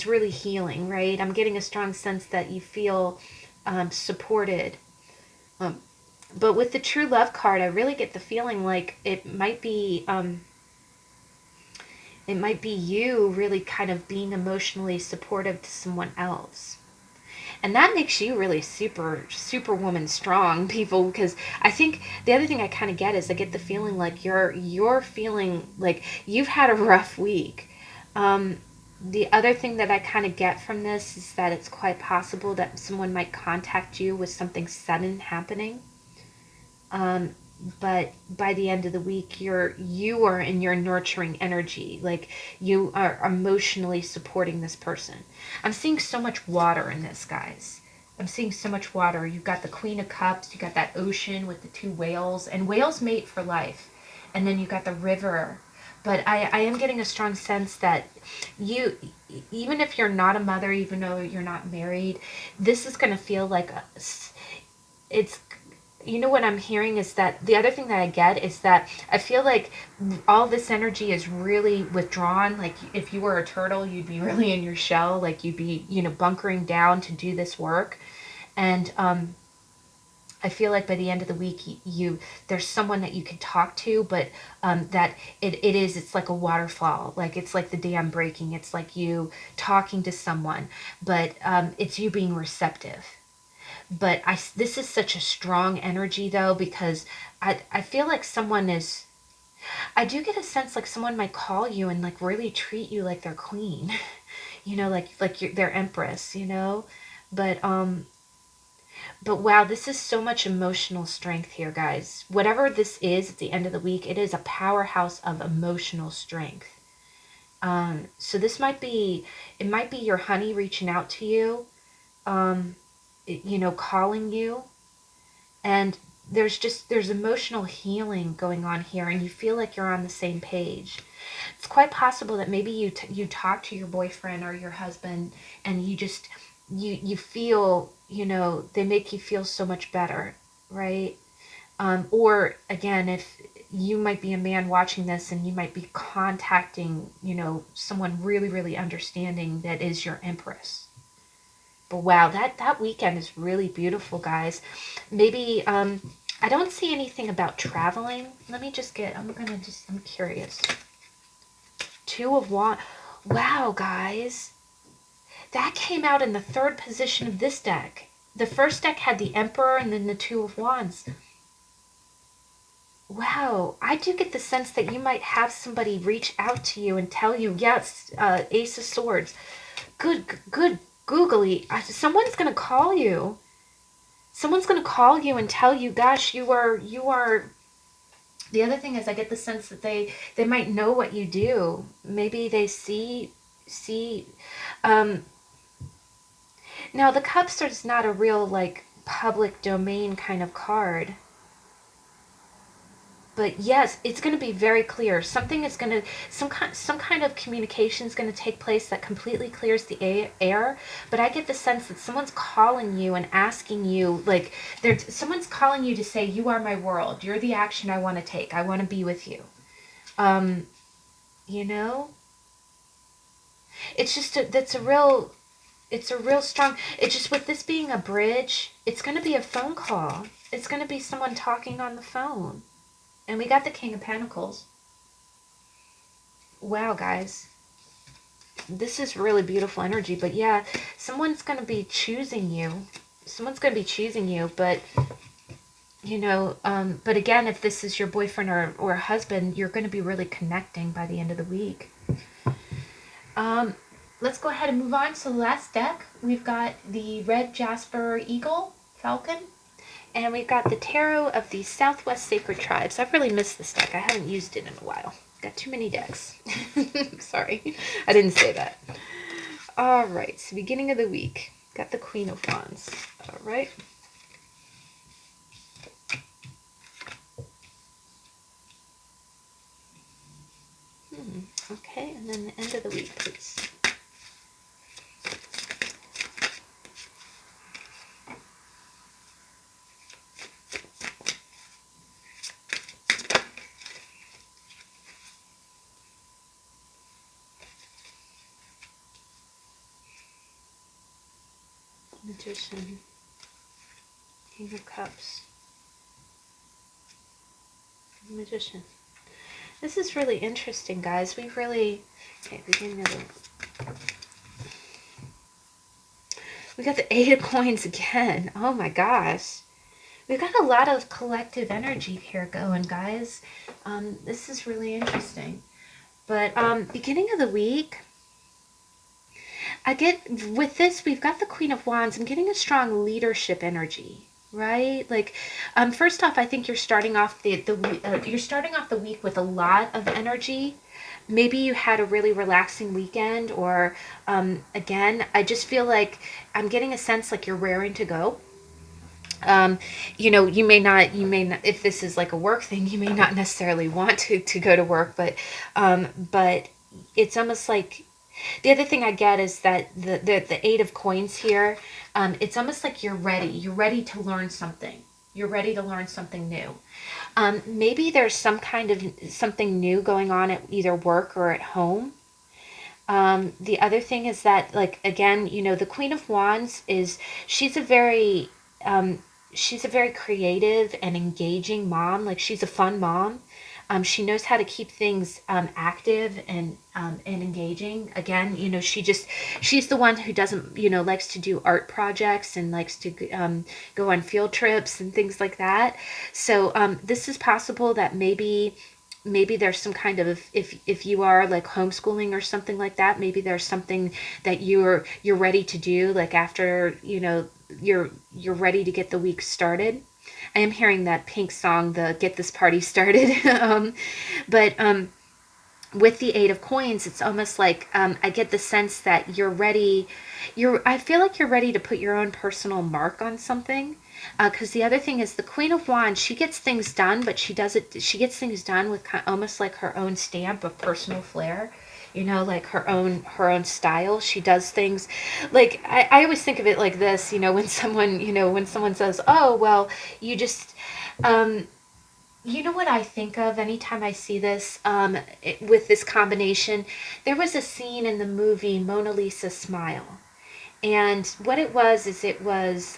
really healing, right? I'm getting a strong sense that you feel supported. But with the true love card, I really get the feeling like it might be you really kind of being emotionally supportive to someone else. And that makes you really superwoman strong, people, because I think the other thing I kind of get is I get the feeling like you're feeling like you've had a rough week. The other thing that I kind of get from this is that it's quite possible that someone might contact you with something sudden happening. But by the end of the week, you are in your nurturing energy, like you are emotionally supporting this person. I'm seeing so much water in this, guys. I'm seeing so much water. You've got the Queen of Cups, you got that ocean with the two whales, and whales mate for life. And then you got the river. But I am getting a strong sense that you, even if you're not a mother, even though you're not married, this is going to feel like it's, what I'm hearing is that the other thing that I get is that I feel like all this energy is really withdrawn. Like if you were a turtle, you'd be really in your shell, like you'd be, bunkering down to do this work. And I feel like by the end of the week, there's someone that you can talk to, but that it's like a waterfall. Like it's like the dam breaking. It's like you talking to someone, but it's you being receptive. But this is such a strong energy though, because I feel like I do get a sense like someone might call you and like really treat you like their queen, like you're their empress, but but wow, this is so much emotional strength here, guys. Whatever this is at the end of the week, it is a powerhouse of emotional strength. So it might be your honey reaching out to you, calling you, and there's emotional healing going on here, and you feel like you're on the same page. It's quite possible that maybe you talk to your boyfriend or your husband, and you feel, they make you feel so much better, right? Or again, if you might be a man watching this and you might be contacting, someone really, really understanding that is your empress. But wow, that weekend is really beautiful, guys. Maybe I don't see anything about traveling. Let me just I'm curious. Two of Wands. Wow, guys. That came out in the third position of this deck. The first deck had the Emperor and then the Two of Wands. Wow, I do get the sense that you might have somebody reach out to you and tell you, yes, Ace of Swords. Good, googly. Someone's gonna call you. Someone's gonna call you and tell you, gosh, you are. The other thing is, I get the sense that they might know what you do. Maybe they see. Um, Now the Cups is not a real like public domain kind of card. But yes, it's going to be very clear. Something is going to some kind of communication is going to take place that completely clears the air. But I get the sense that someone's calling you and asking you, like, someone's calling you to say, "You are my world. You're the action I want to take. I want to be with you." Um, you know, it's just that's a real. It's a real strong. It's just with this being a bridge, it's going to be a phone call. It's going to be someone talking on the phone. And we got the King of Pentacles. Wow, guys. This is really beautiful energy. But yeah, someone's going to be choosing you. Someone's going to be choosing you. But, but again, if this is your boyfriend or husband, you're going to be really connecting by the end of the week. Let's go ahead and move on to the last deck. We've got the Red Jasper Eagle, Falcon. And we've got the Tarot of the Southwest Sacred Tribes. I've really missed this deck. I haven't used it in a while. Got too many decks. Sorry, I didn't say that. All right, so beginning of the week. Got the Queen of Wands. All right. Okay, and then the end of the week, please. Magician, King of Cups, Magician. This is really interesting, guys. We really... Okay, beginning of the... We got the Eight of Coins again. Oh my gosh. We've got a lot of collective energy here going, guys. This is really interesting. But beginning of the week, I get, with this, we've got the Queen of Wands. I'm getting a strong leadership energy, right? Like, first off, I think you're starting off you're starting off the week with a lot of energy. Maybe you had a really relaxing weekend, or again, I just feel like I'm getting a sense like you're raring to go. You may not, if this is like a work thing, you may not necessarily want to go to work, but it's almost like, the other thing I get is that the Eight of Coins here, it's almost like you're ready to learn something. You're ready to learn something new. Maybe there's some kind of something new going on at either work or at home. The other thing is that, like, again, the Queen of Wands she's a very, she's a very creative and engaging mom. Like, she's a fun mom. She knows how to keep things active and engaging. Again, she's the one who doesn't, likes to do art projects and likes to go on field trips and things like that. So this is possible that maybe there's some kind of, if you are like homeschooling or something like that, maybe there's something that you're ready to do, like after you're ready to get the week started. I am hearing that Pink song, the Get This Party Started. But with the Eight of Coins, it's almost like I get the sense that you're ready. I feel like you're ready to put your own personal mark on something. Because the other thing is, the Queen of Wands, she gets things done, but she gets things done with almost like her own stamp of personal flair. Like her own style. She does things like, I always think of it like this, when someone says, oh, well, you just, what I think of anytime I see this, with this combination, there was a scene in the movie Mona Lisa Smile. And what it was is it was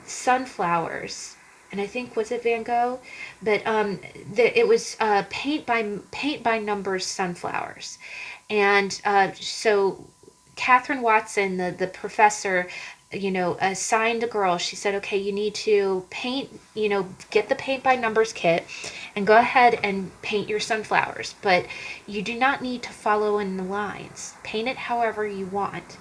sunflowers, and I think, was it Van Gogh? But it was paint by numbers sunflowers, and so Catherine Watson, the professor, assigned a girl. She said, okay, you need to paint, get the paint by numbers kit and go ahead and paint your sunflowers. But you do not need to follow in the lines. Paint it however you want.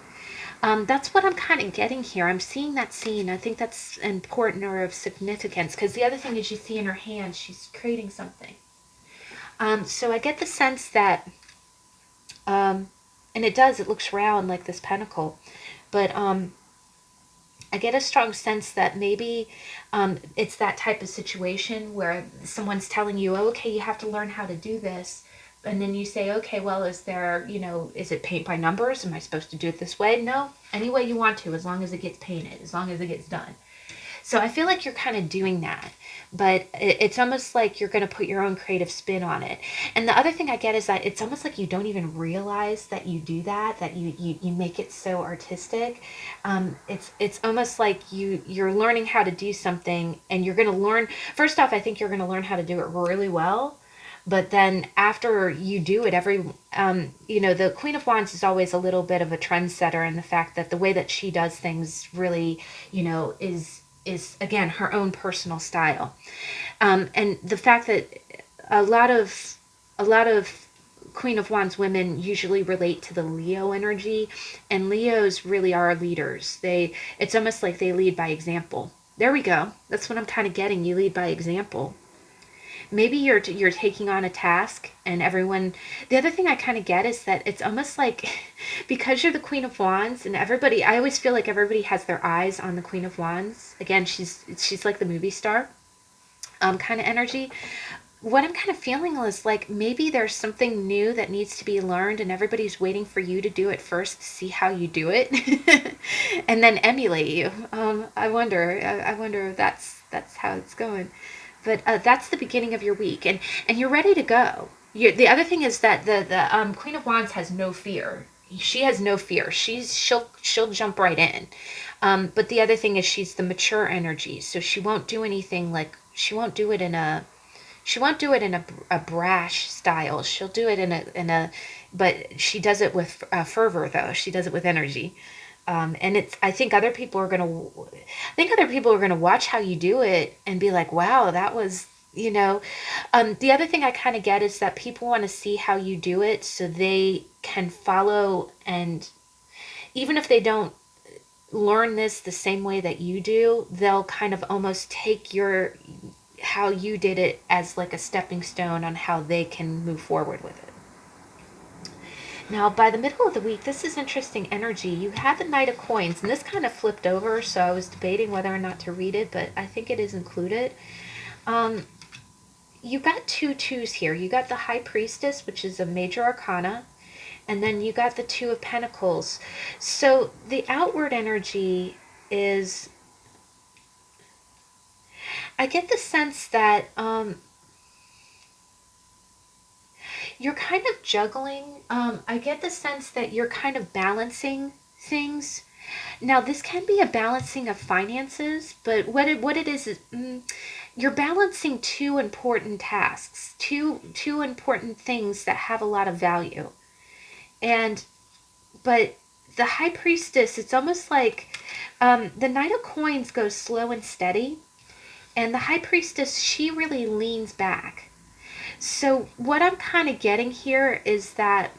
That's what I'm kind of getting here. I'm seeing that scene. I think that's important or of significance, because the other thing is you see in her hand, she's creating something. So I get the sense that, and it looks round like this pentacle, but I get a strong sense that maybe it's that type of situation where someone's telling you, oh, okay, you have to learn how to do this. And then you say, okay, well, is it paint by numbers? Am I supposed to do it this way? No, any way you want to, as long as it gets painted, as long as it gets done. So I feel like you're kind of doing that, but it's almost like you're going to put your own creative spin on it. And the other thing I get is that it's almost like you don't even realize that you do that you make it so artistic. It's almost like you're learning how to do something, and you're going to learn, first off, I think you're going to learn how to do it really well. But then after you do it, the Queen of Wands is always a little bit of a trendsetter in the fact that the way that she does things really, is again her own personal style, and the fact that a lot of Queen of Wands women usually relate to the Leo energy, and Leos really are leaders. It's almost like they lead by example. There we go. That's what I'm kind of getting. You lead by example. Maybe you're taking on a task, and everyone, the other thing I kind of get is that it's almost like because you're the Queen of Wands, and everybody, I always feel like everybody has their eyes on the Queen of Wands. Again, she's like the movie star kind of energy. What I'm kind of feeling is like maybe there's something new that needs to be learned, and everybody's waiting for you to do it first to see how you do it and then emulate you. I wonder if that's how it's going. But that's the beginning of your week, and you're ready to go. The other thing is that the Queen of Wands has no fear. She has no fear. She'll jump right in. But the other thing is she's the mature energy, so she won't do anything like she won't do it in a brash style. She'll do it but she does it with fervor, though. She does it with energy. And I think other people are gonna watch how you do it and be like, wow, that was, the other thing I kind of get is that people want to see how you do it so they can follow, and even if they don't learn this the same way that you do, they'll kind of almost take how you did it as like a stepping stone on how they can move forward with it. Now, by the middle of the week, this is interesting energy. You have the Knight of Coins, and this kind of flipped over, so I was debating whether or not to read it, but I think it is included. You got two twos here. You got the High Priestess, which is a major arcana, and then you got the Two of Pentacles. So the outward energy is, I get the sense that you're kind of juggling. I get the sense that you're kind of balancing things. Now, this can be a balancing of finances, but what it is you're balancing two important tasks, two important things that have a lot of value. But the High Priestess, it's almost like the Knight of Coins goes slow and steady, and the High Priestess, she really leans back. So what I'm kind of getting here is that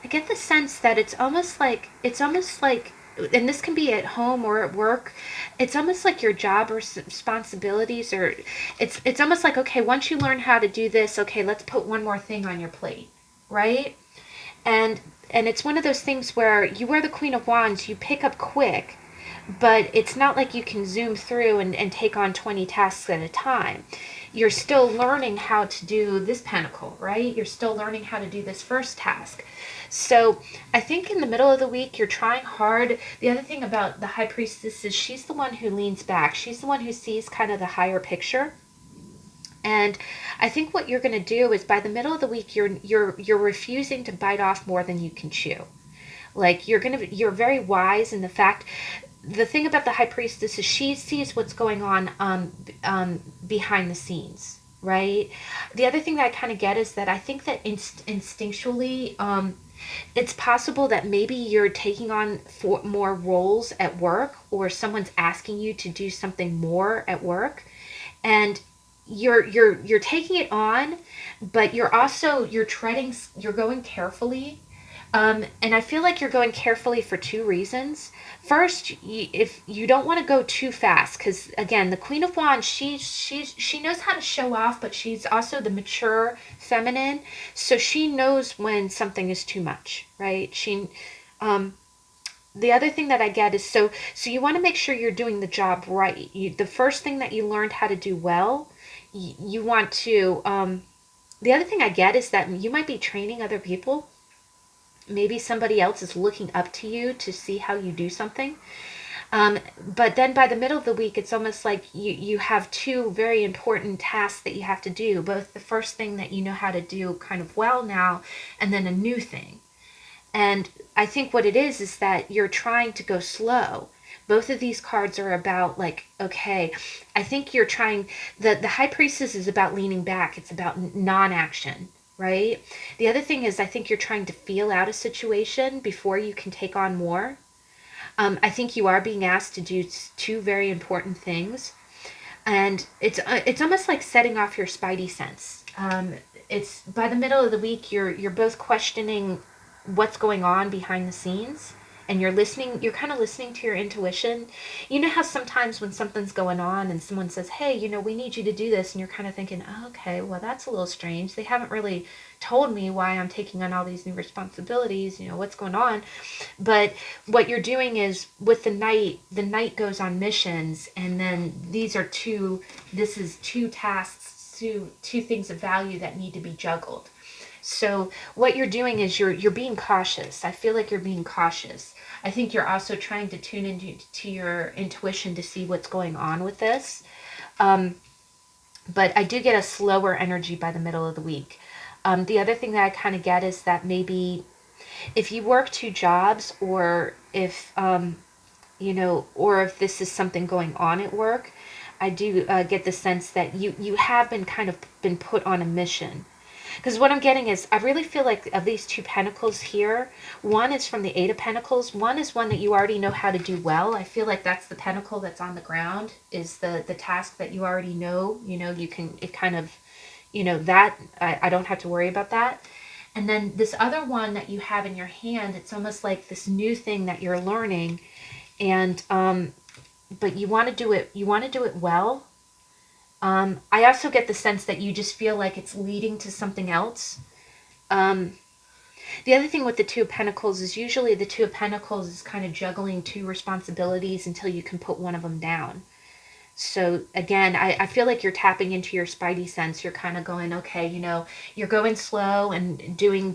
I get the sense that it's almost like, and this can be at home or at work, it's almost like your job or responsibilities, or it's almost like, okay, once you learn how to do this, okay, let's put one more thing on your plate, right? And it's one of those things where you are the Queen of Wands, you pick up quick, but it's not like you can zoom through and take on 20 tasks at a time. You're still learning how to do this pentacle, right? You're still learning how to do this first task. So I think in the middle of the week, you're trying hard. The other thing about the High Priestess is she's the one who leans back. She's the one who sees kind of the higher picture. And I think what you're going to do is by the middle of the week, you're refusing to bite off more than you can chew. Like you're very wise in the fact. The thing about the High Priestess is she sees what's going on behind the scenes, right? The other thing that I kind of get is that I think that instinctually, It's possible that maybe you're taking on more roles at work, or someone's asking you to do something more at work, and you're taking it on, but you're going carefully. And I feel like you're going carefully for two reasons. First, if you don't want to go too fast, because again, the Queen of Wands, she knows how to show off, but she's also the mature feminine, so she knows when something is too much, right? Um, the other thing that I get is, so you want to make sure you're doing the job right. The first thing that you learned how to do well, you want to. The other thing I get is that you might be training other people. Maybe somebody else is looking up to you to see how you do something. But then by the middle of the week, it's almost like you have two very important tasks that you have to do. Both the first thing that you know how to do kind of well now, and then a new thing. And I think what it is that you're trying to go slow. Both of these cards are about, like, okay, I think you're trying, the High Priestess is about leaning back. It's about non-action, right? The other thing is, I think you're trying to feel out a situation before you can take on more. I think you are being asked to do two very important things, and it's almost like setting off your spidey sense. It's by the middle of the week, you're both questioning what's going on behind the scenes, and you're kind of listening to your intuition. You know how sometimes when something's going on and someone says, hey, we need you to do this, and you're kind of thinking, oh, okay, well, that's a little strange. They haven't really told me why I'm taking on all these new responsibilities, what's going on. But what you're doing is, with the knight goes on missions, and then this is two tasks, two things of value that need to be juggled. So what you're doing is you're being cautious. I feel like you're being cautious. I think you're also trying to tune into your intuition to see what's going on with this. But I do get a slower energy by the middle of the week. The other thing that I kind of get is that maybe if you work two jobs, or if or if this is something going on at work, I do get the sense that you have been put on a mission. Because what I'm getting is, I really feel like of these two pentacles here, one is from the Eight of Pentacles. One is one that you already know how to do well. I feel like that's the pentacle that's on the ground, is the task that you already know. You can, it kind of, that, I don't have to worry about that. And then this other one that you have in your hand, it's almost like this new thing that you're learning. And, but you want to do it well. I also get the sense that you just feel like it's leading to something else. The other thing with the Two of Pentacles is, usually the Two of Pentacles is kind of juggling two responsibilities until you can put one of them down. So again, I feel like you're tapping into your spidey sense. You're kind of going, okay, you're going slow and doing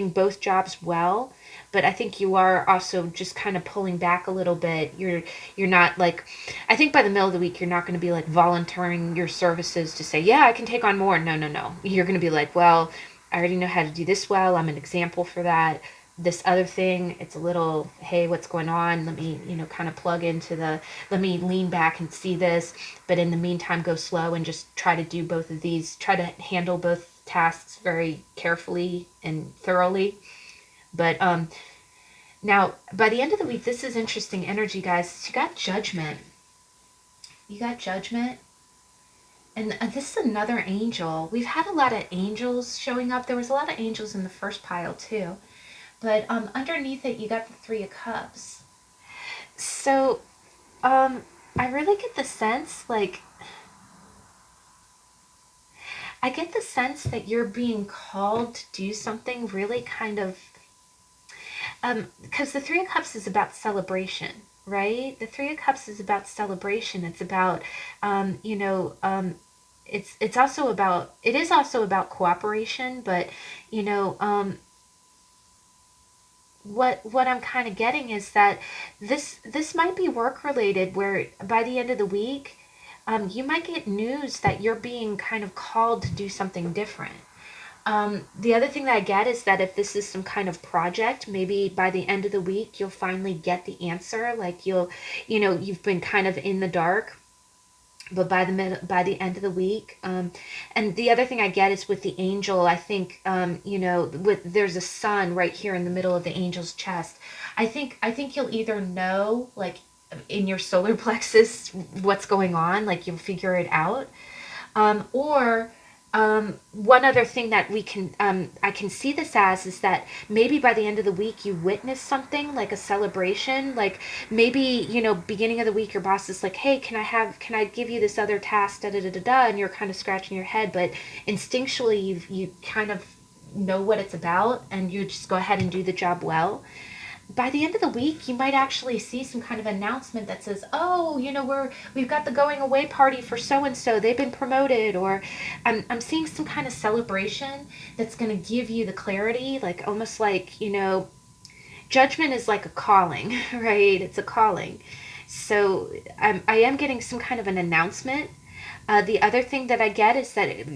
both jobs well. But I think you are also just kind of pulling back a little bit. You're not like, I think by the middle of the week, you're not going to be like volunteering your services to say, yeah, I can take on more. No. You're going to be like, well, I already know how to do this well. I'm an example for that. This other thing, it's a little, hey, what's going on? Let me, kind of plug into let me lean back and see this. But in the meantime, go slow and just try to do both of these. Try to handle both tasks very carefully and thoroughly. But now, by the end of the week, this is interesting energy, guys. You got Judgment. And this is another angel. We've had a lot of angels showing up. There was a lot of angels in the first pile, too. But underneath it, you got the Three of Cups. So, I really get the sense, like, I get the sense that you're being called to do something really kind of, because the Three of Cups is about celebration, right? The Three of Cups is about celebration. It's about, it is also about cooperation, but, what I'm kind of getting is that this might be work related, where by the end of the week, you might get news that you're being kind of called to do something different. The other thing that I get is that if this is some kind of project, maybe by the end of the week, you'll finally get the answer. Like you've been kind of in the dark. but by the end of the week, and the other thing I get is with the angel. I think, there's a sun right here in the middle of the angel's chest. I think you'll either know, like, in your solar plexus what's going on, like you'll figure it out, or one other thing that I can see this as is that maybe by the end of the week you witness something like a celebration, like maybe, beginning of the week your boss is like, hey, can I give you this other task, da da da da da, and you're kind of scratching your head, but instinctually you kind of know what it's about and you just go ahead and do the job well. By the end of the week, you might actually see some kind of announcement that says, "Oh, we've got the going away party for so and so. They've been promoted," or I'm seeing some kind of celebration that's going to give you the clarity, like almost like, judgment is like a calling, right? It's a calling. So I am getting some kind of an announcement. The other thing that I get is that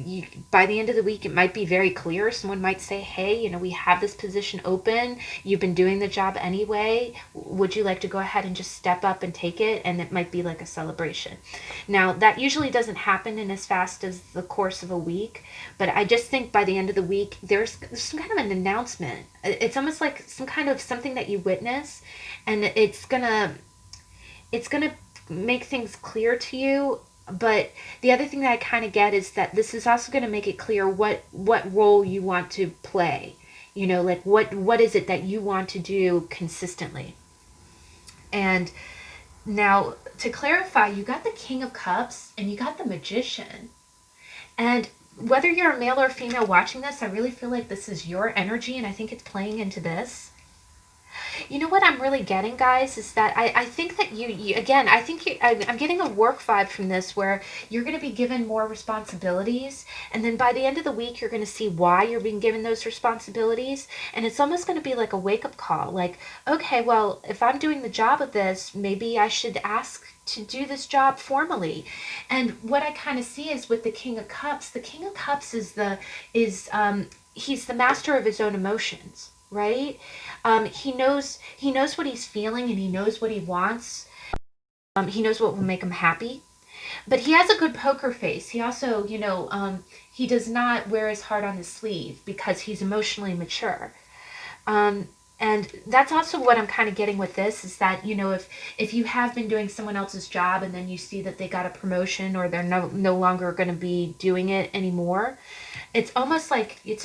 by the end of the week, it might be very clear. Someone might say, hey, we have this position open. You've been doing the job anyway. Would you like to go ahead and just step up and take it? And it might be like a celebration. Now, that usually doesn't happen in as fast as the course of a week. But I just think by the end of the week, there's some kind of an announcement. It's almost like some kind of something that you witness. And it's gonna make things clear to you. But the other thing that I kind of get is that this is also going to make it clear what role you want to play. Like what is it that you want to do consistently. And now, to clarify, you got the King of Cups and you got the Magician. And whether you're a male or female watching this, I really feel like this is your energy, and I think it's playing into this. You know what I'm really getting, guys, is that I think that you again, I think I'm getting a work vibe from this where you're going to be given more responsibilities. And then by the end of the week, you're going to see why you're being given those responsibilities. And it's almost going to be like a wake up call. Like, okay, well, if I'm doing the job of this, maybe I should ask to do this job formally. And what I kind of see is with the King of Cups, the King of Cups he's the master of his own emotions, right? He knows what he's feeling, and he knows what he wants. He knows what will make him happy. But he has a good poker face. He also, he does not wear his heart on his sleeve because he's emotionally mature. Um, and that's also what I'm kind of getting with this is that, if you have been doing someone else's job and then you see that they got a promotion or they're no longer going to be doing it anymore, it's almost like, you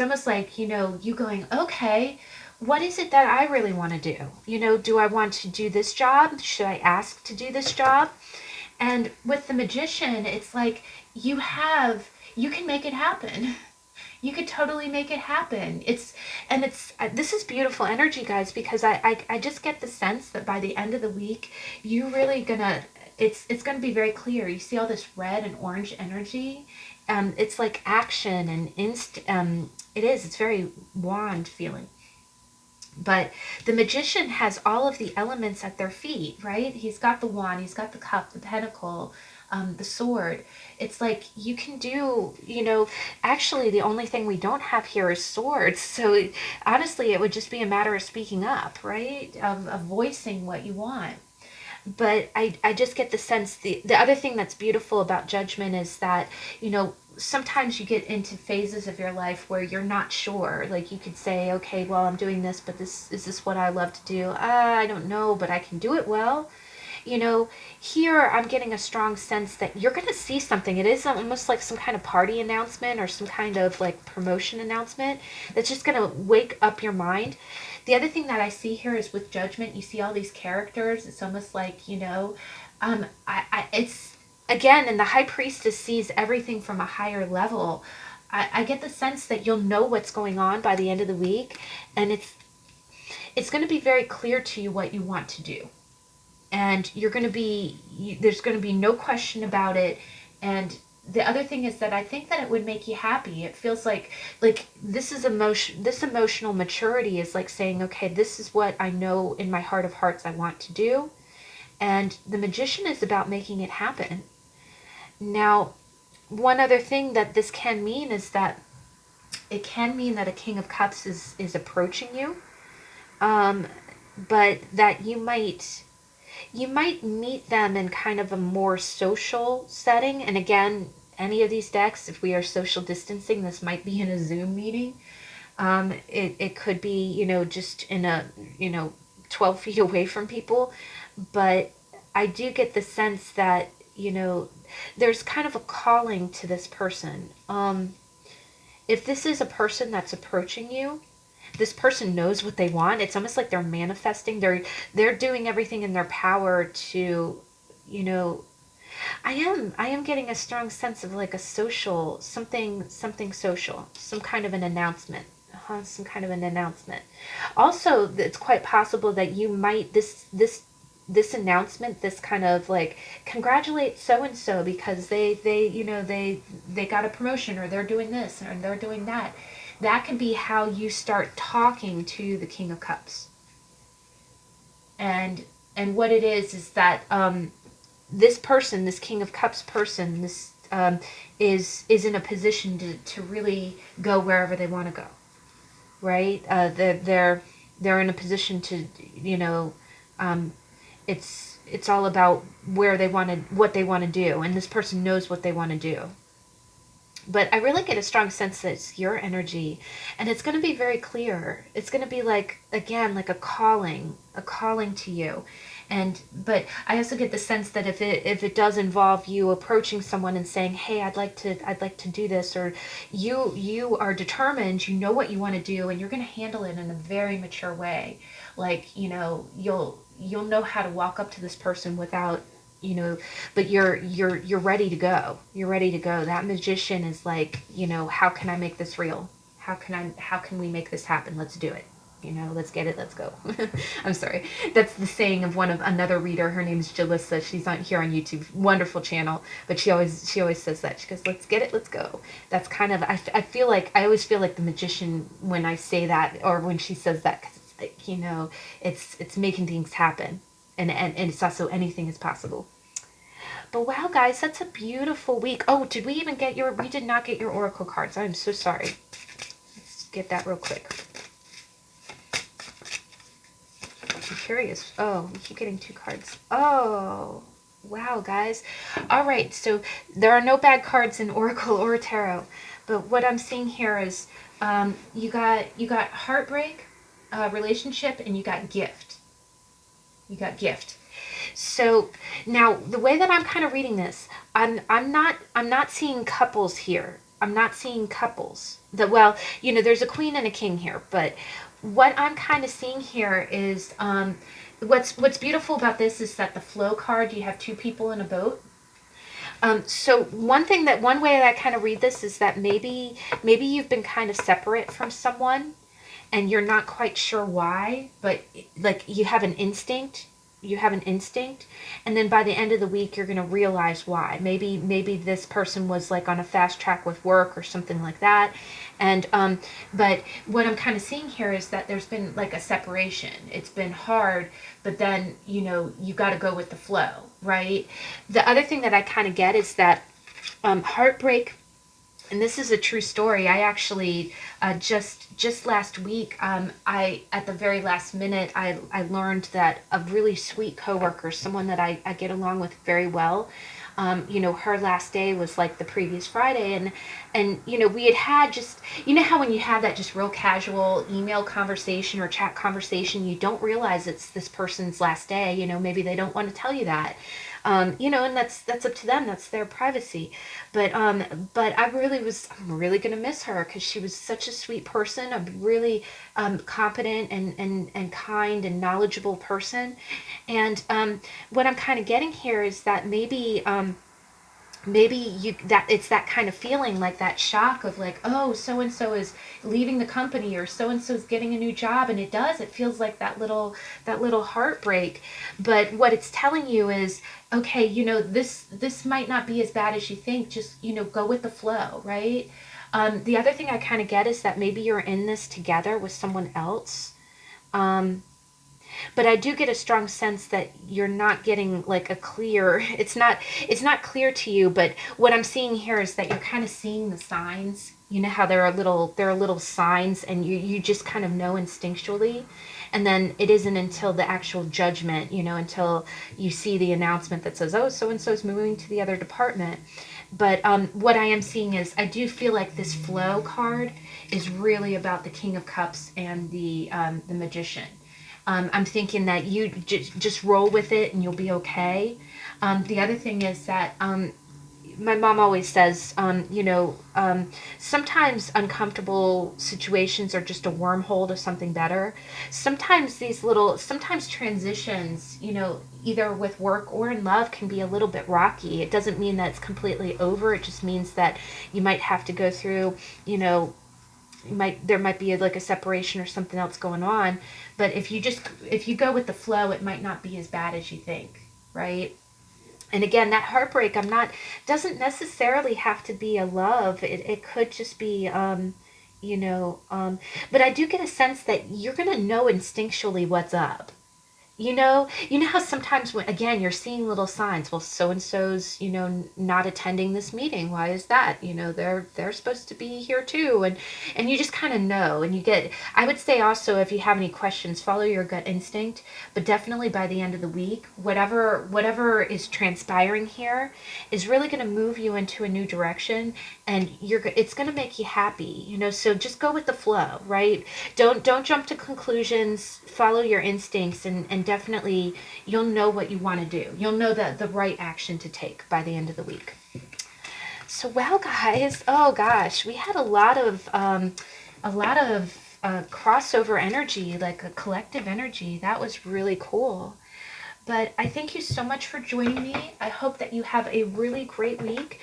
going, okay, what is it that I really want to do? Do I want to do this job? Should I ask to do this job? And with the Magician, it's like you can make it happen. You could totally make it happen. This is beautiful energy, guys, because I just get the sense that by the end of the week, you really gonna, it's gonna be very clear. You see all this red and orange energy. It's like action and it's very wand feeling. But the Magician has all of the elements at their feet, right? He's got the wand, he's got the cup, the pentacle, the sword. It's like you can do, actually the only thing we don't have here is swords. So honestly, it would just be a matter of speaking up, right? Of voicing what you want. But I just get the sense, the other thing that's beautiful about Judgment is that, sometimes you get into phases of your life where you're not sure. Like you could say, okay, well, I'm doing this, but is this what I love to do? I don't know, but I can do it well. Here I'm getting a strong sense that you're going to see something. It is almost like some kind of party announcement or some kind of like promotion announcement that's just going to wake up your mind. The other thing that I see here is with Judgment, you see all these characters. It's almost like, it's again, and the High Priestess sees everything from a higher level. I get the sense that you'll know what's going on by the end of the week, and it's going to be very clear to you what you want to do, and there's going to be no question about it. And the other thing is that I think that it would make you happy. It feels like this emotional maturity is like saying, okay, this is what I know in my heart of hearts I want to do, and the Magician is about making it happen. Now, one other thing that this can mean is that it can mean that a King of Cups is approaching you, but that you might meet them in kind of a more social setting. And again, any of these decks, if we are social distancing, this might be in a Zoom meeting. It could be, just in a, 12 feet away from people. But I do get the sense that, there's kind of a calling to this person. If this is a person that's approaching you, this person knows what they want. It's almost like they're manifesting. They're doing everything in their power to, you know, I am getting a strong sense of like a social something social, some kind of an announcement. Some kind of an announcement. Also, it's quite possible that you might this announcement, this kind of like congratulate so and so because they got a promotion, or they're doing this or they're doing that. That can be how you start talking to the King of Cups. And what it is that this person, this King of Cups person, this is in a position to really go wherever they want to go, right? They're in a position to, um, it's all about where they want to, what they want to do, and this person knows what they want to do. But I really get a strong sense that it's your energy, and it's going to be very clear. It's going to be like, again, like a calling to you. And but I also get the sense that if it does involve you approaching someone and saying, "Hey, I'd like to do this," or you are determined, you know what you want to do, and you're going to handle it in a very mature way. Like, you'll know how to walk up to this person without, but you're ready to go. You're ready to go. That magician is like, how can I make this real? How can we make this happen? Let's do it. Let's get it. Let's go. I'm sorry. That's the saying of another reader. Her name is Jalissa. She's on here on YouTube. Wonderful channel. But she always says that. She goes, let's get it. Let's go. That's kind of, I always feel like the magician when I say that, or when she says that, because it's like, it's making things happen. And it's also anything is possible. But wow, guys, that's a beautiful week. Oh, did we even get we did not get your oracle cards. I'm so sorry. Let's get that real quick. I'm curious. Oh, we keep getting 2 cards. Oh, wow, guys. All right, so there are no bad cards in oracle or tarot. But what I'm seeing here is you got heartbreak, relationship, and you got gift. You got gift. So now the way that I'm kind of reading this, I'm not seeing couples here. I'm not seeing couples. There's a queen and a king here, but what I'm kind of seeing here is what's beautiful about this is that the flow card, you have 2 people in a boat. So one way that I kind of read this is that maybe you've been kind of separate from someone and you're not quite sure why, but like you have an instinct, and then by the end of the week you're going to realize why. Maybe this person was like on a fast track with work or something like that. And but what I'm kind of seeing here is that there's been like a separation. It's been hard, but then you got to go with the flow, right? The other thing that I kind of get is that heartbreak, and this is a true story. I actually just last week, I at the very last minute, I learned that a really sweet coworker, someone that I get along with very well, her last day was like the previous Friday, and we had just, how when you have that just real casual email conversation or chat conversation, you don't realize it's this person's last day. Maybe they don't want to tell you that. And that's up to them. That's their privacy. But I'm really gonna miss her because she was such a sweet person, a really competent and kind and knowledgeable person. And what I'm kind of getting here is that maybe that it's that kind of feeling, like that shock of like, oh, so and so is leaving the company, or so and so is getting a new job, and it feels like that little heartbreak. But what it's telling you is, okay, this might not be as bad as you think. Just go with the flow, right? The other thing I kind of get is that maybe you're in this together with someone else. But I do get a strong sense that you're not getting like a clear, it's not clear to you, but what I'm seeing here is that you're kind of seeing the signs, You know how there are little signs, and you just kind of know instinctually, and then it isn't until the actual judgment, you know, until you see the announcement that says, oh, so and so is moving to the other department. But what I am seeing is, I do feel like this flow card is really about the King of Cups and the Magician. I'm thinking that you just roll with it and you'll be okay. The other thing is that my mom always says, sometimes uncomfortable situations are just a wormhole to something better. Sometimes transitions, either with work or in love, can be a little bit rocky. It doesn't mean that it's completely over. It just means that you might have to go through, there might be like a separation or something else going on. But if you go with the flow, it might not be as bad as you think, right? And again, that heartbreak, doesn't necessarily have to be a love. It could just be, you know, but I do get a sense that you're going to know instinctually what's up. You know how sometimes when, again, you're seeing little signs. Well, so and so's, not attending this meeting. Why is that? They're supposed to be here too, and you just kind of know. And you get. I would say also, if you have any questions, follow your gut instinct. But definitely by the end of the week, whatever is transpiring here is really going to move you into a new direction, and it's going to make you happy. So just go with the flow, right? Don't jump to conclusions. Follow your instincts, and definitely you'll know what you want to do. You'll know the right action to take by the end of the week. So, well, guys, oh gosh, we had a lot of crossover energy, like a collective energy. That was really cool. But I thank you so much for joining me. I hope that you have a really great week.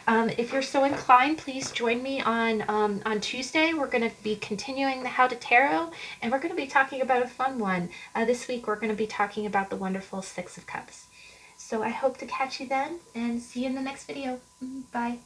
If you're so inclined, please join me on Tuesday. We're going to be continuing the How to Tarot, and we're going to be talking about a fun one. This week, we're going to be talking about the wonderful Six of Cups. So I hope to catch you then, and see you in the next video. Bye.